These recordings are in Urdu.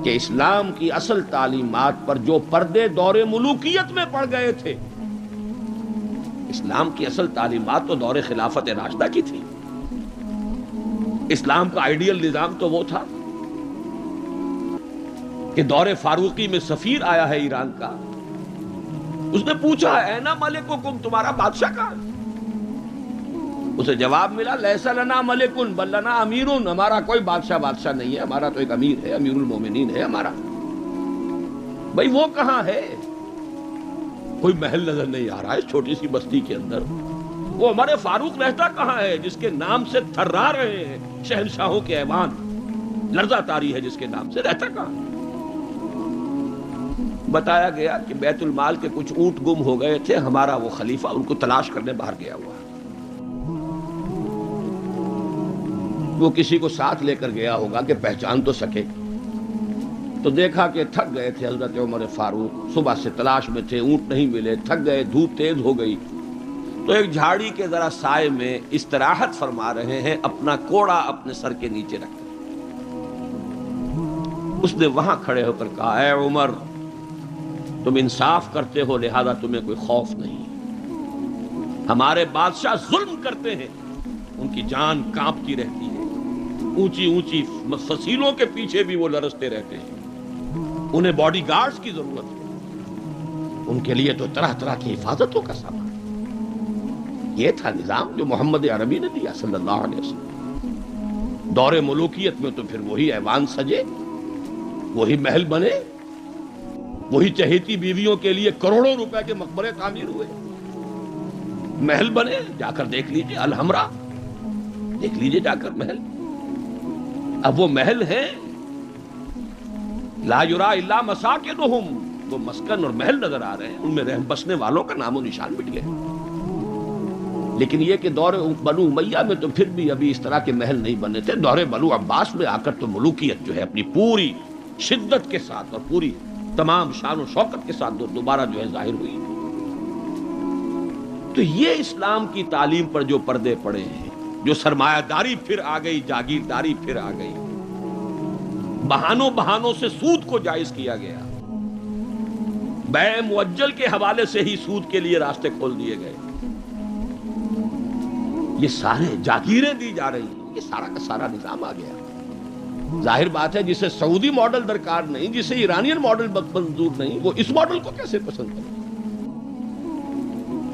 کہ اسلام کی اصل تعلیمات پر جو پردے دور ملوکیت میں پڑ گئے تھے، اسلام کی اصل تعلیمات تو دور خلافت راشدہ کی تھی. اسلام کا آئیڈیل نظام تو وہ تھا کہ دور فاروقی میں سفیر آیا ہے ایران کا، اس نے پوچھا اینا ملککم، تمہارا بادشاہ کہاں ہے؟ اسے جواب ملا لیس لنا ملکن بل لنا امیرن، ہمارا کوئی بادشاہ نہیں ہے، ہمارا تو ایک امیر ہے، امیر المومنین ہے ہمارا. بھئی وہ کہاں ہے؟ کوئی محل نظر نہیں آ رہا ہے چھوٹی سی بستی کے اندر. وہ ہمارے فاروق رہتا کہاں ہے جس کے نام سے تھرا رہے ہیں شہنشاہوں کے ایوان، لرزہ طاری ہے جس کے نام سے، رہتا کہاں؟ بتایا گیا کہ بیت المال کے کچھ اونٹ گم ہو گئے تھے، ہمارا وہ خلیفہ ان کو تلاش کرنے باہر گیا ہوا. وہ کسی کو ساتھ لے کر گیا ہوگا کہ پہچان تو سکے. تو دیکھا کہ تھک گئے تھے حضرت عمر فاروق، صبح سے تلاش میں تھے، اونٹ نہیں ملے، تھک گئے، دھوپ تیز ہو گئی، تو ایک جھاڑی کے ذرا سائے میں استراحت فرما رہے ہیں، اپنا کوڑا اپنے سر کے نیچے رکھ کر. اس نے وہاں کھڑے ہو کر کہا اے عمر، تم انصاف کرتے ہو لہذا تمہیں کوئی خوف نہیں. ہمارے بادشاہ ظلم کرتے ہیں، ان کی جان کانپتی رہتی ہے، اونچی اونچی فصیلوں کے پیچھے بھی وہ لرزتے رہتے ہیں، انہیں باڈی گارڈز کی ضرورت ہے، ان کے لیے تو طرح طرح کی حفاظتوں کا سامان. یہ تھا نظام جو محمد عربی نے دیا صلی اللہ علیہ وسلم. دور ملوکیت میں تو پھر وہی ایوان سجے، وہی محل بنے، وہی چہیتی بیویوں کے لیے کروڑوں روپے کے مقبرے تعمیر ہوئے، محل بنے. جا کر دیکھ لیجئے الحمرا، دیکھ لیجئے جا کر محل. اب وہ محل ہیں لا یرا الا مساکنہم، وہ مسکن اور محل نظر آ رہے ہیں، ان میں رہ بسنے والوں کا نام و نشان مٹ گئے. لیکن یہ کہ دور بنو امیہ میں تو پھر بھی ابھی اس طرح کے محل نہیں بنے تھے. دور بنو عباس میں آ کر تو ملوکیت جو ہے اپنی پوری شدت کے ساتھ اور پوری تمام شان و شوکت کے ساتھ دوبارہ جو ہے ظاہر ہوئی. تو یہ اسلام کی تعلیم پر جو پردے پڑے ہیں، جو سرمایہ داری پھر آ گئی، جاگیرداری پھر آ گئی، بہانوں سے سود کو جائز کیا گیا، بیع مؤجل کے حوالے سے ہی سود کے لیے راستے کھول دیے گئے، یہ سارے جاگیریں دی جا رہی ہیں، یہ سارا کا سارا نظام آ گیا. ظاہر بات ہے جسے سعودی ماڈل درکار نہیں، جسے ایرانین ماڈل منظور نہیں، وہ اس ماڈل کو کیسے پسند کرے؟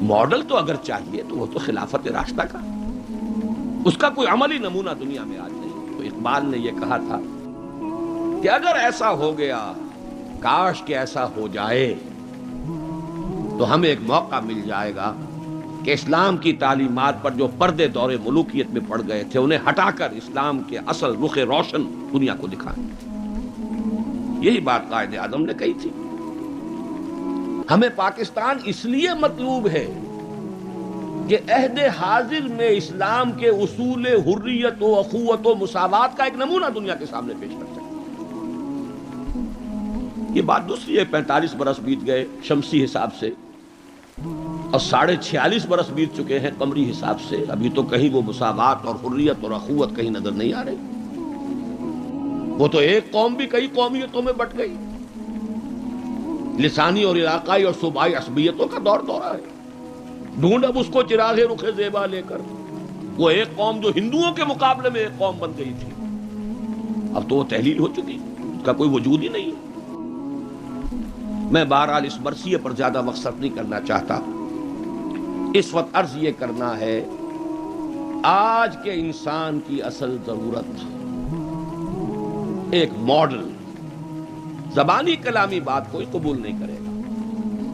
ماڈل تو اگر چاہیے تو وہ تو خلافت راشدہ کا، اس کا کوئی عملی نمونہ دنیا میں آج نہیں. تو اقبال نے یہ کہا تھا کہ اگر ایسا ہو گیا، کاش کہ ایسا ہو جائے، تو ہمیں ایک موقع مل جائے گا کہ اسلام کی تعلیمات پر جو پردے دور ملوکیت میں پڑ گئے تھے انہیں ہٹا کر اسلام کے اصل رخ روشن دنیا کو دکھائیں. یہی بات قائد اعظم نے کہی تھی. ہمیں پاکستان اس لیے مطلوب ہے کہ عہد حاضر میں اسلام کے اصول حریت و اخوت و مساوات کا ایک نمونہ دنیا کے سامنے پیش کر سکے. یہ بات دوسری ہے، 45 برس بیت گئے شمسی حساب سے اور 46.5 برس بیت چکے ہیں قمری حساب سے، ابھی تو کہیں وہ مساوات اور حریت اور اخوت کہیں نظر نہیں آ رہی. وہ تو ایک قوم بھی کئی قومیتوں میں بٹ گئی، لسانی اور علاقائی اور صوبائی عصبیتوں کا دورہ ہے. ڈھونڈ اب اس کو چراغ رخ زیبا لے کر. وہ ایک قوم جو ہندوؤں کے مقابلے میں ایک قوم بن گئی تھی، اب تو وہ تحلیل ہو چکی، اس کا کوئی وجود ہی نہیں. میں بہرحال اس مرثیے پر زیادہ وقت صرف نہیں کرنا چاہتا. اس وقت عرض یہ کرنا ہے، آج کے انسان کی اصل ضرورت ایک ماڈل. زبانی کلامی بات کوئی قبول نہیں کرے گا.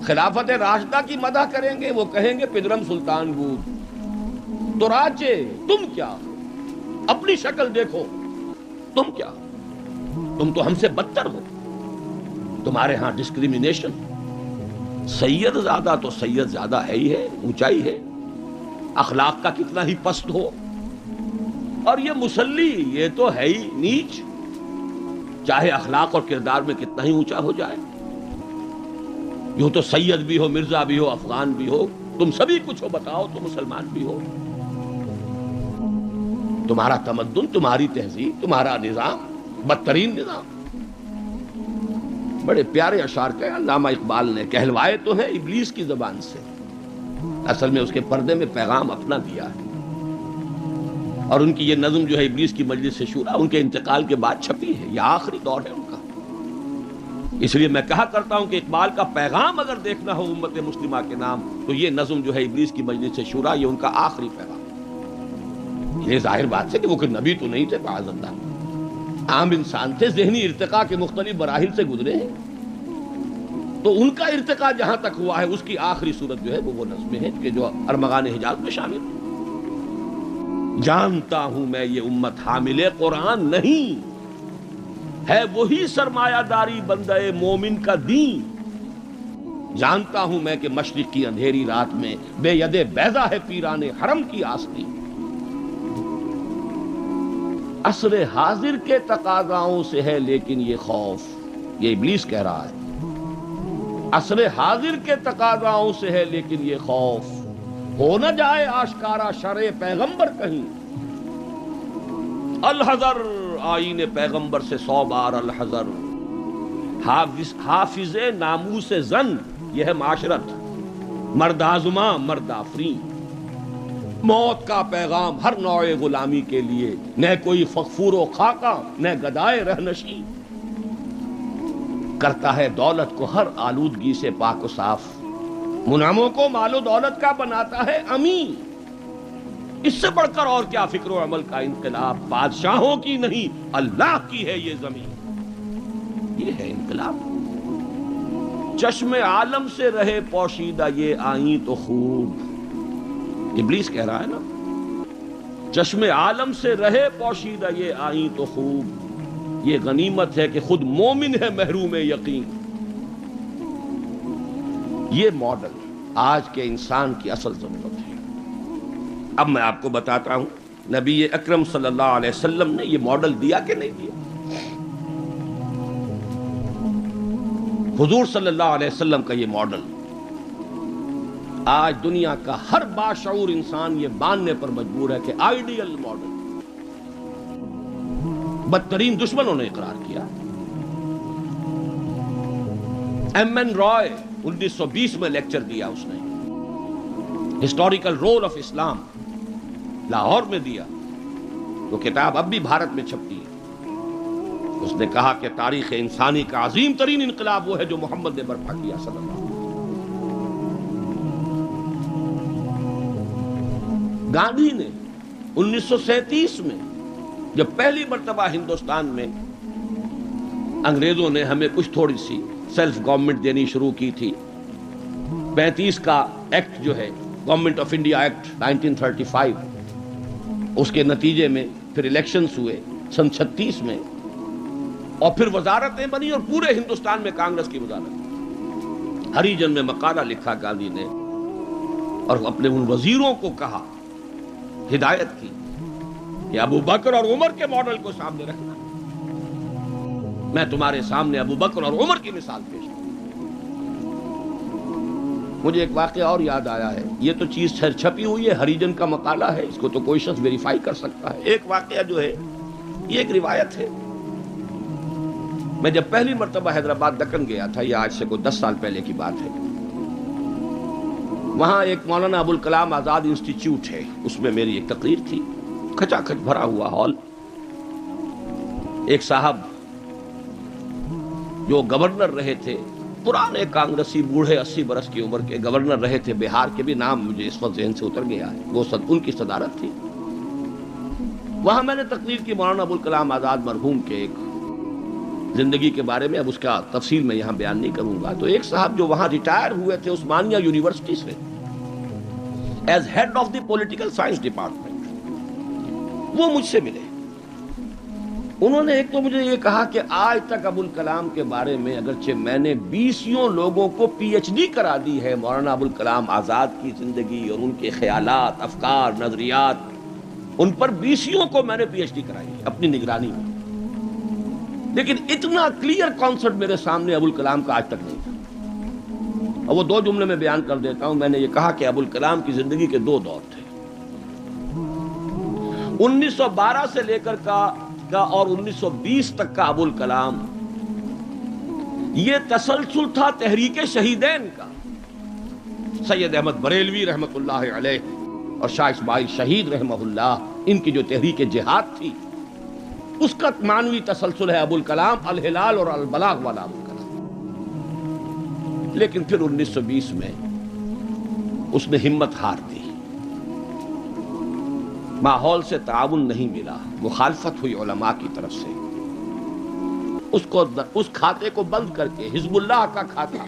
خلافت راشدہ کی مدح کریں گے، وہ کہیں گے پدرم سلطان بود. تو راچے تم کیا، اپنی شکل دیکھو، تم کیا، تم تو ہم سے بدتر ہو. تمہارے ہاں ڈسکریمنیشن، سید زیادہ تو سید زیادہ ہے ہی ہے، اونچائی ہے، اخلاق کا کتنا ہی پست ہو، اور یہ مسلی یہ تو ہے ہی نیچ، چاہے اخلاق اور کردار میں کتنا ہی اونچا ہو جائے. یوں تو سید بھی ہو، مرزا بھی ہو، افغان بھی ہو، تم سبھی کچھ ہو، بتاؤ تو مسلمان بھی ہو. تمہارا تمدن، تمہاری تہذیب، تمہارا نظام بدترین نظام. بڑے پیارے اشعار کہے علامہ اقبال نے، کہلوائے تو ہیں ابلیس کی زبان سے، اصل میں اس کے پردے میں پیغام اپنا دیا ہے۔ اور ان کی یہ نظم جو ہے ابلیس کی مجلس شورا، ان کے انتقال کے بعد چھپی ہے، یہ آخری دور ہے ان کا۔ اس لیے میں کہا کرتا ہوں کہ اقبال کا پیغام اگر دیکھنا ہو امت مسلمہ کے نام، تو یہ نظم جو ہے ابلیس کی مجلس شورا، یہ ان کا آخری پیغام۔ یہ ظاہر بات ہے کہ وہ کوئی نبی تو نہیں تھے، معاذ اللہ، عام انسان تھے، ذہنی ارتقاء کے مختلف مراحل سے گزرے ہیں، تو ان کا ارتقاء جہاں تک ہوا ہے اس کی آخری صورت جو ہے وہ نظمیں ہیں کہ جو ارمغان حجاز میں شامل ہیں۔ جانتا ہوں میں یہ امت حامل قرآن نہیں، ہے وہی سرمایہ داری بندہ مومن کا دین۔ جانتا ہوں میں کہ مشرق کی اندھیری رات میں بے ید بیضا ہے پیران حرم کی آستی۔ عصر حاضر کے تقاضاؤں سے ہے لیکن یہ خوف، یہ ابلیس کہہ رہا ہے، عصر حاضر کے تقاضاؤں سے ہے لیکن یہ خوف، ہو نہ جائے آشکارا شرع پیغمبر کہیں۔ الحذر، آئین پیغمبر سے 100 بار الحذر، حافظ ناموس زن، یہ ہے معاشرت، مرد آزماں مرد آفرین۔ موت کا پیغام ہر نوع غلامی کے لیے، نہ کوئی فغفور و خاکہ نہ گدائے رہنشی، کرتا ہے دولت کو ہر آلودگی سے پاک و صاف، منعموں کو مال و دولت کا بناتا ہے امین۔ اس سے بڑھ کر اور کیا فکر و عمل کا انقلاب، بادشاہوں کی نہیں اللہ کی ہے یہ زمین، یہ ہے انقلاب۔ چشم عالم سے رہے پوشیدہ یہ آئیں تو خوب، ابلیس کہہ رہا ہے نا، چشم عالم سے رہے پوشیدہ یہ آئیں تو خوب، یہ غنیمت ہے کہ خود مومن ہے محروم یقین۔ یہ ماڈل آج کے انسان کی اصل ضرورت ہے۔ اب میں آپ کو بتاتا ہوں نبی اکرم صلی اللہ علیہ وسلم نے یہ ماڈل دیا کہ نہیں دیا۔ حضور صلی اللہ علیہ وسلم کا یہ ماڈل آج دنیا کا ہر باشعور انسان یہ ماننے پر مجبور ہے کہ آئیڈیل ماڈل، بدترین دشمنوں نے اقرار کیا۔ ایم این رائے 1920 میں لیکچر دیا اس نے، ہسٹوریکل رول آف اسلام، لاہور میں دیا، وہ کتاب اب بھی بھارت میں چھپتی ہے۔ اس نے کہا کہ تاریخ انسانی کا عظیم ترین انقلاب وہ ہے جو محمد نے برپا کیا صلی اللہ علیہ وسلم۔ گاندھی نے 1937 میں جب پہلی مرتبہ ہندوستان میں انگریزوں نے ہمیں کچھ تھوڑی سی سیلف گورنمنٹ دینی شروع کی تھی، 35 کا ایکٹ جو ہے گورنمنٹ آف انڈیا ایکٹ 1935، اس کے نتیجے میں پھر الیکشنز ہوئے سن 36 میں، اور پھر وزارتیں بنی اور پورے ہندوستان میں کانگریس کی وزارت۔ ہری جن میں مقالہ لکھا گاندھی نے اور اپنے ان وزیروں کو کہا، ہدایت کی کہ ابو بکر اور عمر کے ماڈل کو سامنے رکھنا۔ میں تمہارے سامنے ابو بکر اور عمر کی مثال پیش کروں۔ مجھے ایک واقعہ اور یاد آیا ہے، یہ تو چیز چھپی ہوئی ہے، ہریجن کا مقالہ ہے، اس کو تو کوئی شخص ویریفائی کر سکتا ہے۔ ایک واقعہ جو ہے یہ ایک روایت ہے۔ میں جب پہلی مرتبہ حیدرآباد دکن گیا تھا، یہ آج سے کوئی 10 سال پہلے کی بات ہے، وہاں ایک مولانا ابوالکلام آزاد انسٹیٹیوٹ ہے، اس میں میری ایک تقریر تھی، کھچا کھچ بھرا ہوا ہال۔ ایک صاحب جو گورنر رہے تھے، پرانے کانگریسی بوڑھے 80 برس کی عمر کے گورنر رہے تھے بہار کے، بھی نام مجھے اس وقت ذہن سے اتر گیا ہے، وہ ان کی صدارت تھی۔ وہاں میں نے تقریر کی مولانا ابوالکلام آزاد مرحوم کے ایک زندگی کے بارے میں، اب اس کا تفصیل میں یہاں بیان نہیں کروں گا۔ تو ایک صاحب جو وہاں ریٹائر ہوئے تھے عثمانیہ یونیورسٹی سے as head of the political science department, وہ مجھ سے ملے۔ انہوں نے ایک تو مجھے یہ کہا کہ آج تک ابوالکلام کے بارے میں اگرچہ میں نے 20 لوگوں کو پی ایچ ڈی کرا دی ہے مولانا ابوالکلام آزاد کی زندگی اور ان کے خیالات، افکار، نظریات، ان پر 20 کو میں نے پی ایچ ڈی کرائی ہے اپنی نگرانی میں، لیکن اتنا کلیئر کانسیپٹ میرے سامنے ابوالکلام کا آج تک نہیں تھا۔ اور وہ 2 جملے میں بیان کر دیتا ہوں۔ میں نے یہ کہا کہ ابوالکلام کی زندگی کے 2 دور تھے، 1912 سے لے کر کا اور 1920 تک کا ابوالکلام، یہ تسلسل تھا تحریک شہیدین کا. سید احمد بریلوی رحمۃ اللہ علیہ اور شاہ اسماعیل شہید رحمہ اللہ، ان کی جو تحریک جہاد تھی اس کا معنوی تسلسل ہے ابوالکلام الہلال اور البلاغ والا ابوالکلام. لیکن پھر 1920 میں اس نے ہمت ہار دی، ماحول سے تعاون نہیں ملا، مخالفت ہوئی علماء کی طرف سے. اس کھاتے کو بند کر کے حزب اللہ کا کھاتا،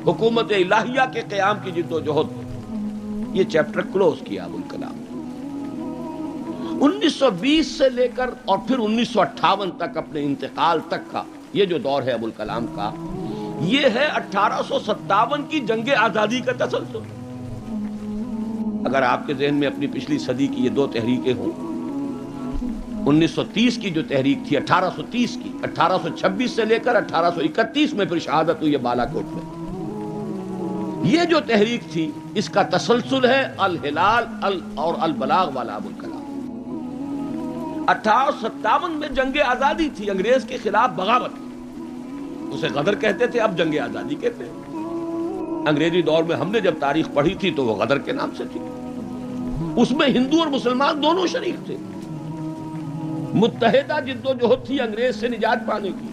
حکومت الہیہ کے قیام کی جد و جہد، یہ چیپٹر کلوز کیا ابوالکلام نے. 1920 سے لے کر اور پھر 1958 تک، اپنے انتقال تک کا یہ جو دور ہے ابوالکلام کا، یہ ہے 1857 کی جنگ آزادی کا تسلسل. اگر آپ کے ذہن میں اپنی پچھلی صدی کی یہ دو تحریکیں ہوں، 1930 کی جو تحریک تھی 1830 کی، 1826 سے لے کر 1831 میں پھر شہادت ہوئی ہے بالا کوٹ میں، یہ جو تحریک تھی اس کا تسلسل ہے الہلال اور البلاغ والا ابوالکلام. 1857 میں جنگ آزادی تھی، انگریز کے خلاف بغاوت، اسے غدر کہتے تھے، اب جنگ آزادی کہتے ہیں. انگریزی دور میں ہم نے جب تاریخ پڑھی تھی تو وہ غدر کے نام سے تھی. اس میں ہندو اور مسلمان دونوں شریک تھے، متحدہ جد و جہد تھی انگریز سے نجات پانے کی.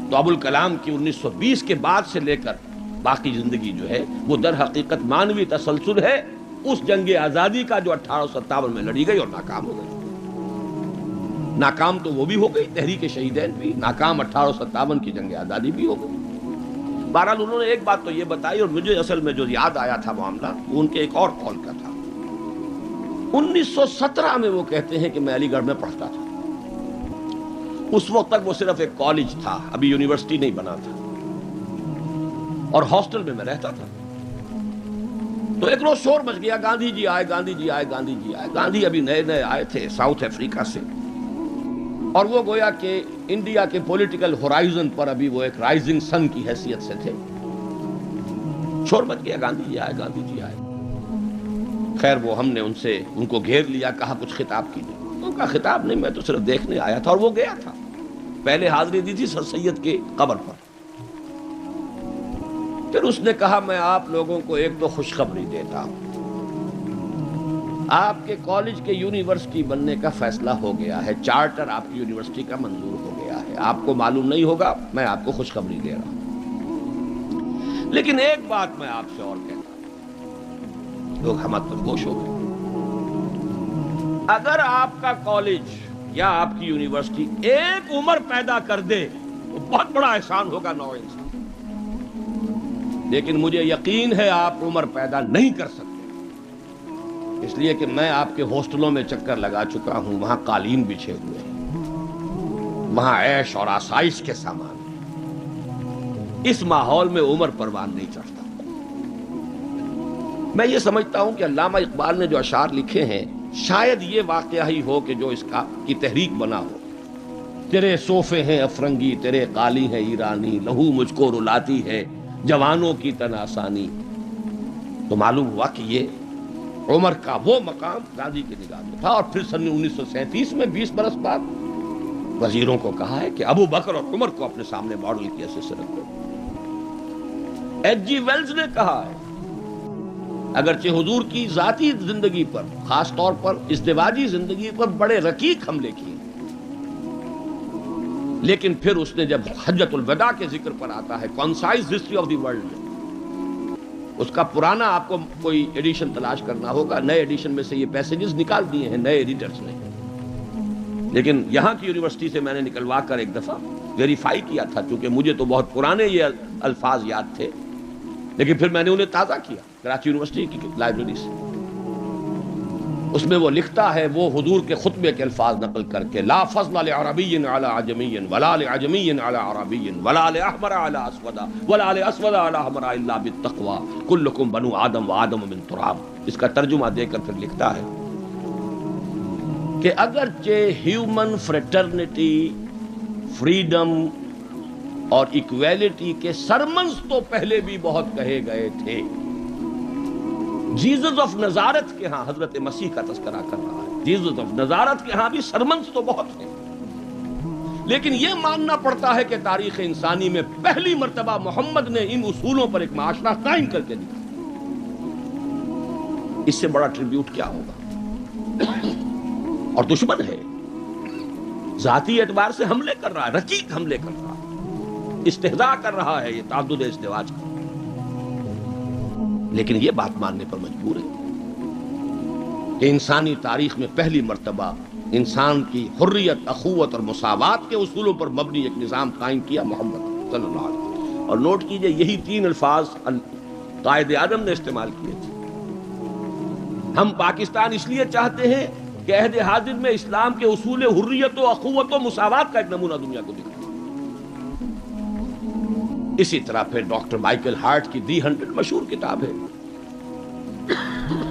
تو ابوالکلام کی 1920 کے بعد سے لے کر باقی زندگی جو ہے وہ در حقیقت مانوی تسلسل ہے اس جنگ آزادی کا جو 1857 میں لڑی گئی اور ناکام ہو گئی. ناکام تو وہ بھی ہو گئی، تحریک شہیدین بھی ناکام، 1857 کی جنگ آزادی بھی ہو گئی. بہرحال انہوں نے ایک بات تو یہ بتائی، اور مجھے اصل میں جو یاد آیا تھا معاملہ وہ ان کے ایک اور قول کا تھا. 1917 میں وہ کہتے ہیں کہ میں علی گڑھ میں پڑھتا تھا. اس وقت تک وہ صرف ایک کالج تھا، ابھی یونیورسٹی نہیں بنا تھا، اور ہاسٹل میں رہتا تھا. تو ایک روز شور مچ گیا، گاندھی جی آئے، گاندھی جی آئے، گاندھی جی آئے. گاندھی ابھی نئے نئے آئے تھے ساؤتھ افریقہ سے، اور وہ گویا کہ انڈیا کے پولیٹیکل ہورائزن پر ابھی وہ ایک رائزنگ سن کی حیثیت سے تھے. شور مچ گیا، گاندھی جی آئے، گاندھی جی آئے. خیر وہ ہم نے ان کو گھیر لیا، کہا کچھ خطاب کیجیے. ان کا خطاب نہیں، میں تو صرف دیکھنے آیا تھا. اور وہ گیا تھا، پہلے حاضری دی تھی سر سید کے قبر پر. پھر اس نے کہا میں آپ لوگوں کو ایک تو خوشخبری دیتا ہوں، آپ کے کالج کے یونیورسٹی بننے کا فیصلہ ہو گیا ہے، چارٹر آپ کی یونیورسٹی کا منظور ہو گیا ہے. آپ کو معلوم نہیں ہوگا، میں آپ کو خوشخبری دے رہا ہوں. لیکن ایک بات میں آپ سے اور کہتا ہوں، لوگ ہمت پر گوش ہو گئے. اگر آپ کا کالج یا آپ کی یونیورسٹی ایک عمر پیدا کر دے تو بہت بڑا احسان ہوگا نو انسان. لیکن مجھے یقین ہے آپ عمر پیدا نہیں کر سکتے، اس لیے کہ میں آپ کے ہاسٹلوں میں چکر لگا چکا ہوں. وہاں قالین بچھے ہوئے ہیں، وہاں عیش اور آسائش کے سامان ہیں. اس ماحول میں عمر پروان نہیں چڑھتا. میں یہ سمجھتا ہوں کہ علامہ اقبال نے جو اشعار لکھے ہیں شاید یہ واقعہ ہی ہو کہ جو اس کی تحریک بنا ہو. تیرے صوفے ہیں افرنگی، تیرے قالی ہیں ایرانی، لہو مجھ کو رلاتی ہے جوانوں کی تن آسانی. تو معلوم ہوا کہ یہ عمر کا وہ مقام گاندھی کی نگاہ میں تھا. اور پھر سن 1937 میں 20 برس بعد وزیروں کو کہا ہے کہ ابو بکر اور عمر کو اپنے سامنے ماڈل کی حیثیت سے رکھو. ایچ جی ویلز نے کہا ہے اگرچہ حضور کی ذاتی زندگی پر، خاص طور پر ازدواجی زندگی پر بڑے رقیق حملے کیے، لیکن پھر اس نے جب حجۃ الوداع کے ذکر پر آتا ہے concise history of the world میں، اس کا پرانا آپ کو کوئی ایڈیشن تلاش کرنا ہوگا، نئے ایڈیشن میں سے یہ پیسیجز نکال دیے ہیں نئے ایڈیٹرز نے. لیکن یہاں کی یونیورسٹی سے میں نے نکلوا کر ایک دفعہ ویریفائی کیا تھا، چونکہ مجھے تو بہت پرانے یہ الفاظ یاد تھے، لیکن پھر میں نے انہیں تازہ کیا کراچی یونیورسٹی کی لائبریری سے. اس میں وہ لکھتا ہے، وہ حضور کے خطبے کے الفاظ نقل کر کے، لا فضل لعربی علی عجمی ولا لعجمی علی عربی ولا لاحمر علی اسود ولا لاسود علی احمر الا بالتقوی کلکم بنو آدم وآدم من تراب. اس کا ترجمہ دے کر پھر لکھتا ہے کہ اگرچہ ہیومن فریٹرنیٹی، فریڈم اور ایکویلٹی کے سرمنز تو پہلے بھی بہت کہے گئے تھے، جیزس آف نزارت کے ہاں حضرت مسیح کا تذکرہ کر رہا ہے، جیزس آف نزارت کے ہاں بھی سرمنز تو بہت ہیں، لیکن یہ ماننا پڑتا ہے کہ تاریخ انسانی میں پہلی مرتبہ محمد نے ان اصولوں پر ایک معاشرہ قائم کر کے دکھا. اس سے بڑا ٹریبیوٹ کیا ہوگا؟ اور دشمن ہے، ذاتی اعتبار سے حملے کر رہا ہے، رقیق حملے کر رہا ہے، استہزاء کر رہا ہے یہ تعدد ازدواج کا، لیکن یہ بات ماننے پر مجبور ہے کہ انسانی تاریخ میں پہلی مرتبہ انسان کی حریت، اخوت اور مساوات کے اصولوں پر مبنی ایک نظام قائم کیا محمد صلی اللہ علیہ وسلم. اور نوٹ کیجئے یہی 3 الفاظ قائد اعظم نے استعمال کیے تھے. ہم پاکستان اس لیے چاہتے ہیں کہ عہد حاضر میں اسلام کے اصول حریت و اخوت و مساوات کا ایک نمونہ دنیا کو دکھائے. اسی طرح پھر ڈاکٹر مائیکل ہارٹ کی دی 100 مشہور کتاب ہے.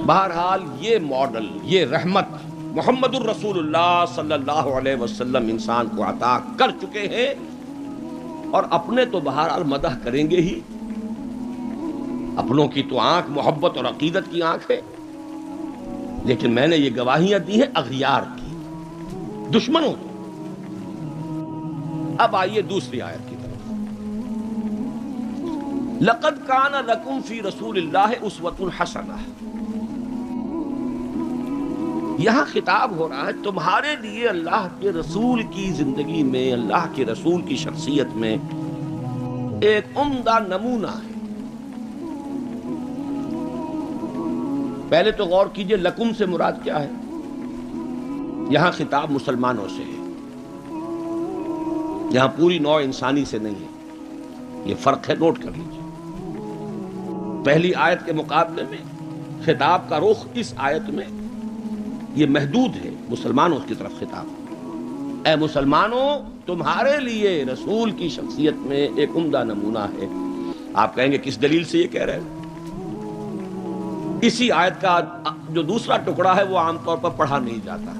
بہرحال یہ ماڈل، یہ رحمت محمد الرسول اللہ صلی اللہ علیہ وسلم انسان کو عطا کر چکے ہیں، اور اپنے تو بہرحال مدح کریں گے ہی. اپنوں کی تو آنکھ محبت اور عقیدت کی آنکھ ہے، لیکن میں نے یہ گواہیاں دی ہیں اغیار کی، دشمنوں کی. اب آئیے دوسری آیت کی طرف. لقد کان لکم فی رسول اللہ اسوۃ حسنہ. یہاں خطاب ہو رہا ہے تمہارے لیے اللہ کے رسول کی زندگی میں، اللہ کے رسول کی شخصیت میں ایک عمدہ نمونہ ہے. پہلے تو غور کیجئے لکم سے مراد کیا ہے. یہاں خطاب مسلمانوں سے ہے، یہاں پوری نوع انسانی سے نہیں ہے. یہ فرق ہے، نوٹ کر لیجئے. پہلی آیت کے مقابلے میں خطاب کا رخ اس آیت میں یہ محدود ہے، مسلمانوں کی طرف خطاب. اے مسلمانوں، تمہارے لیے رسول کی شخصیت میں ایک عمدہ نمونہ ہے. آپ کہیں گے کس دلیل سے یہ کہہ رہے ہیں؟ اسی آیت کا جو دوسرا ٹکڑا ہے وہ عام طور پر پڑھا نہیں جاتا.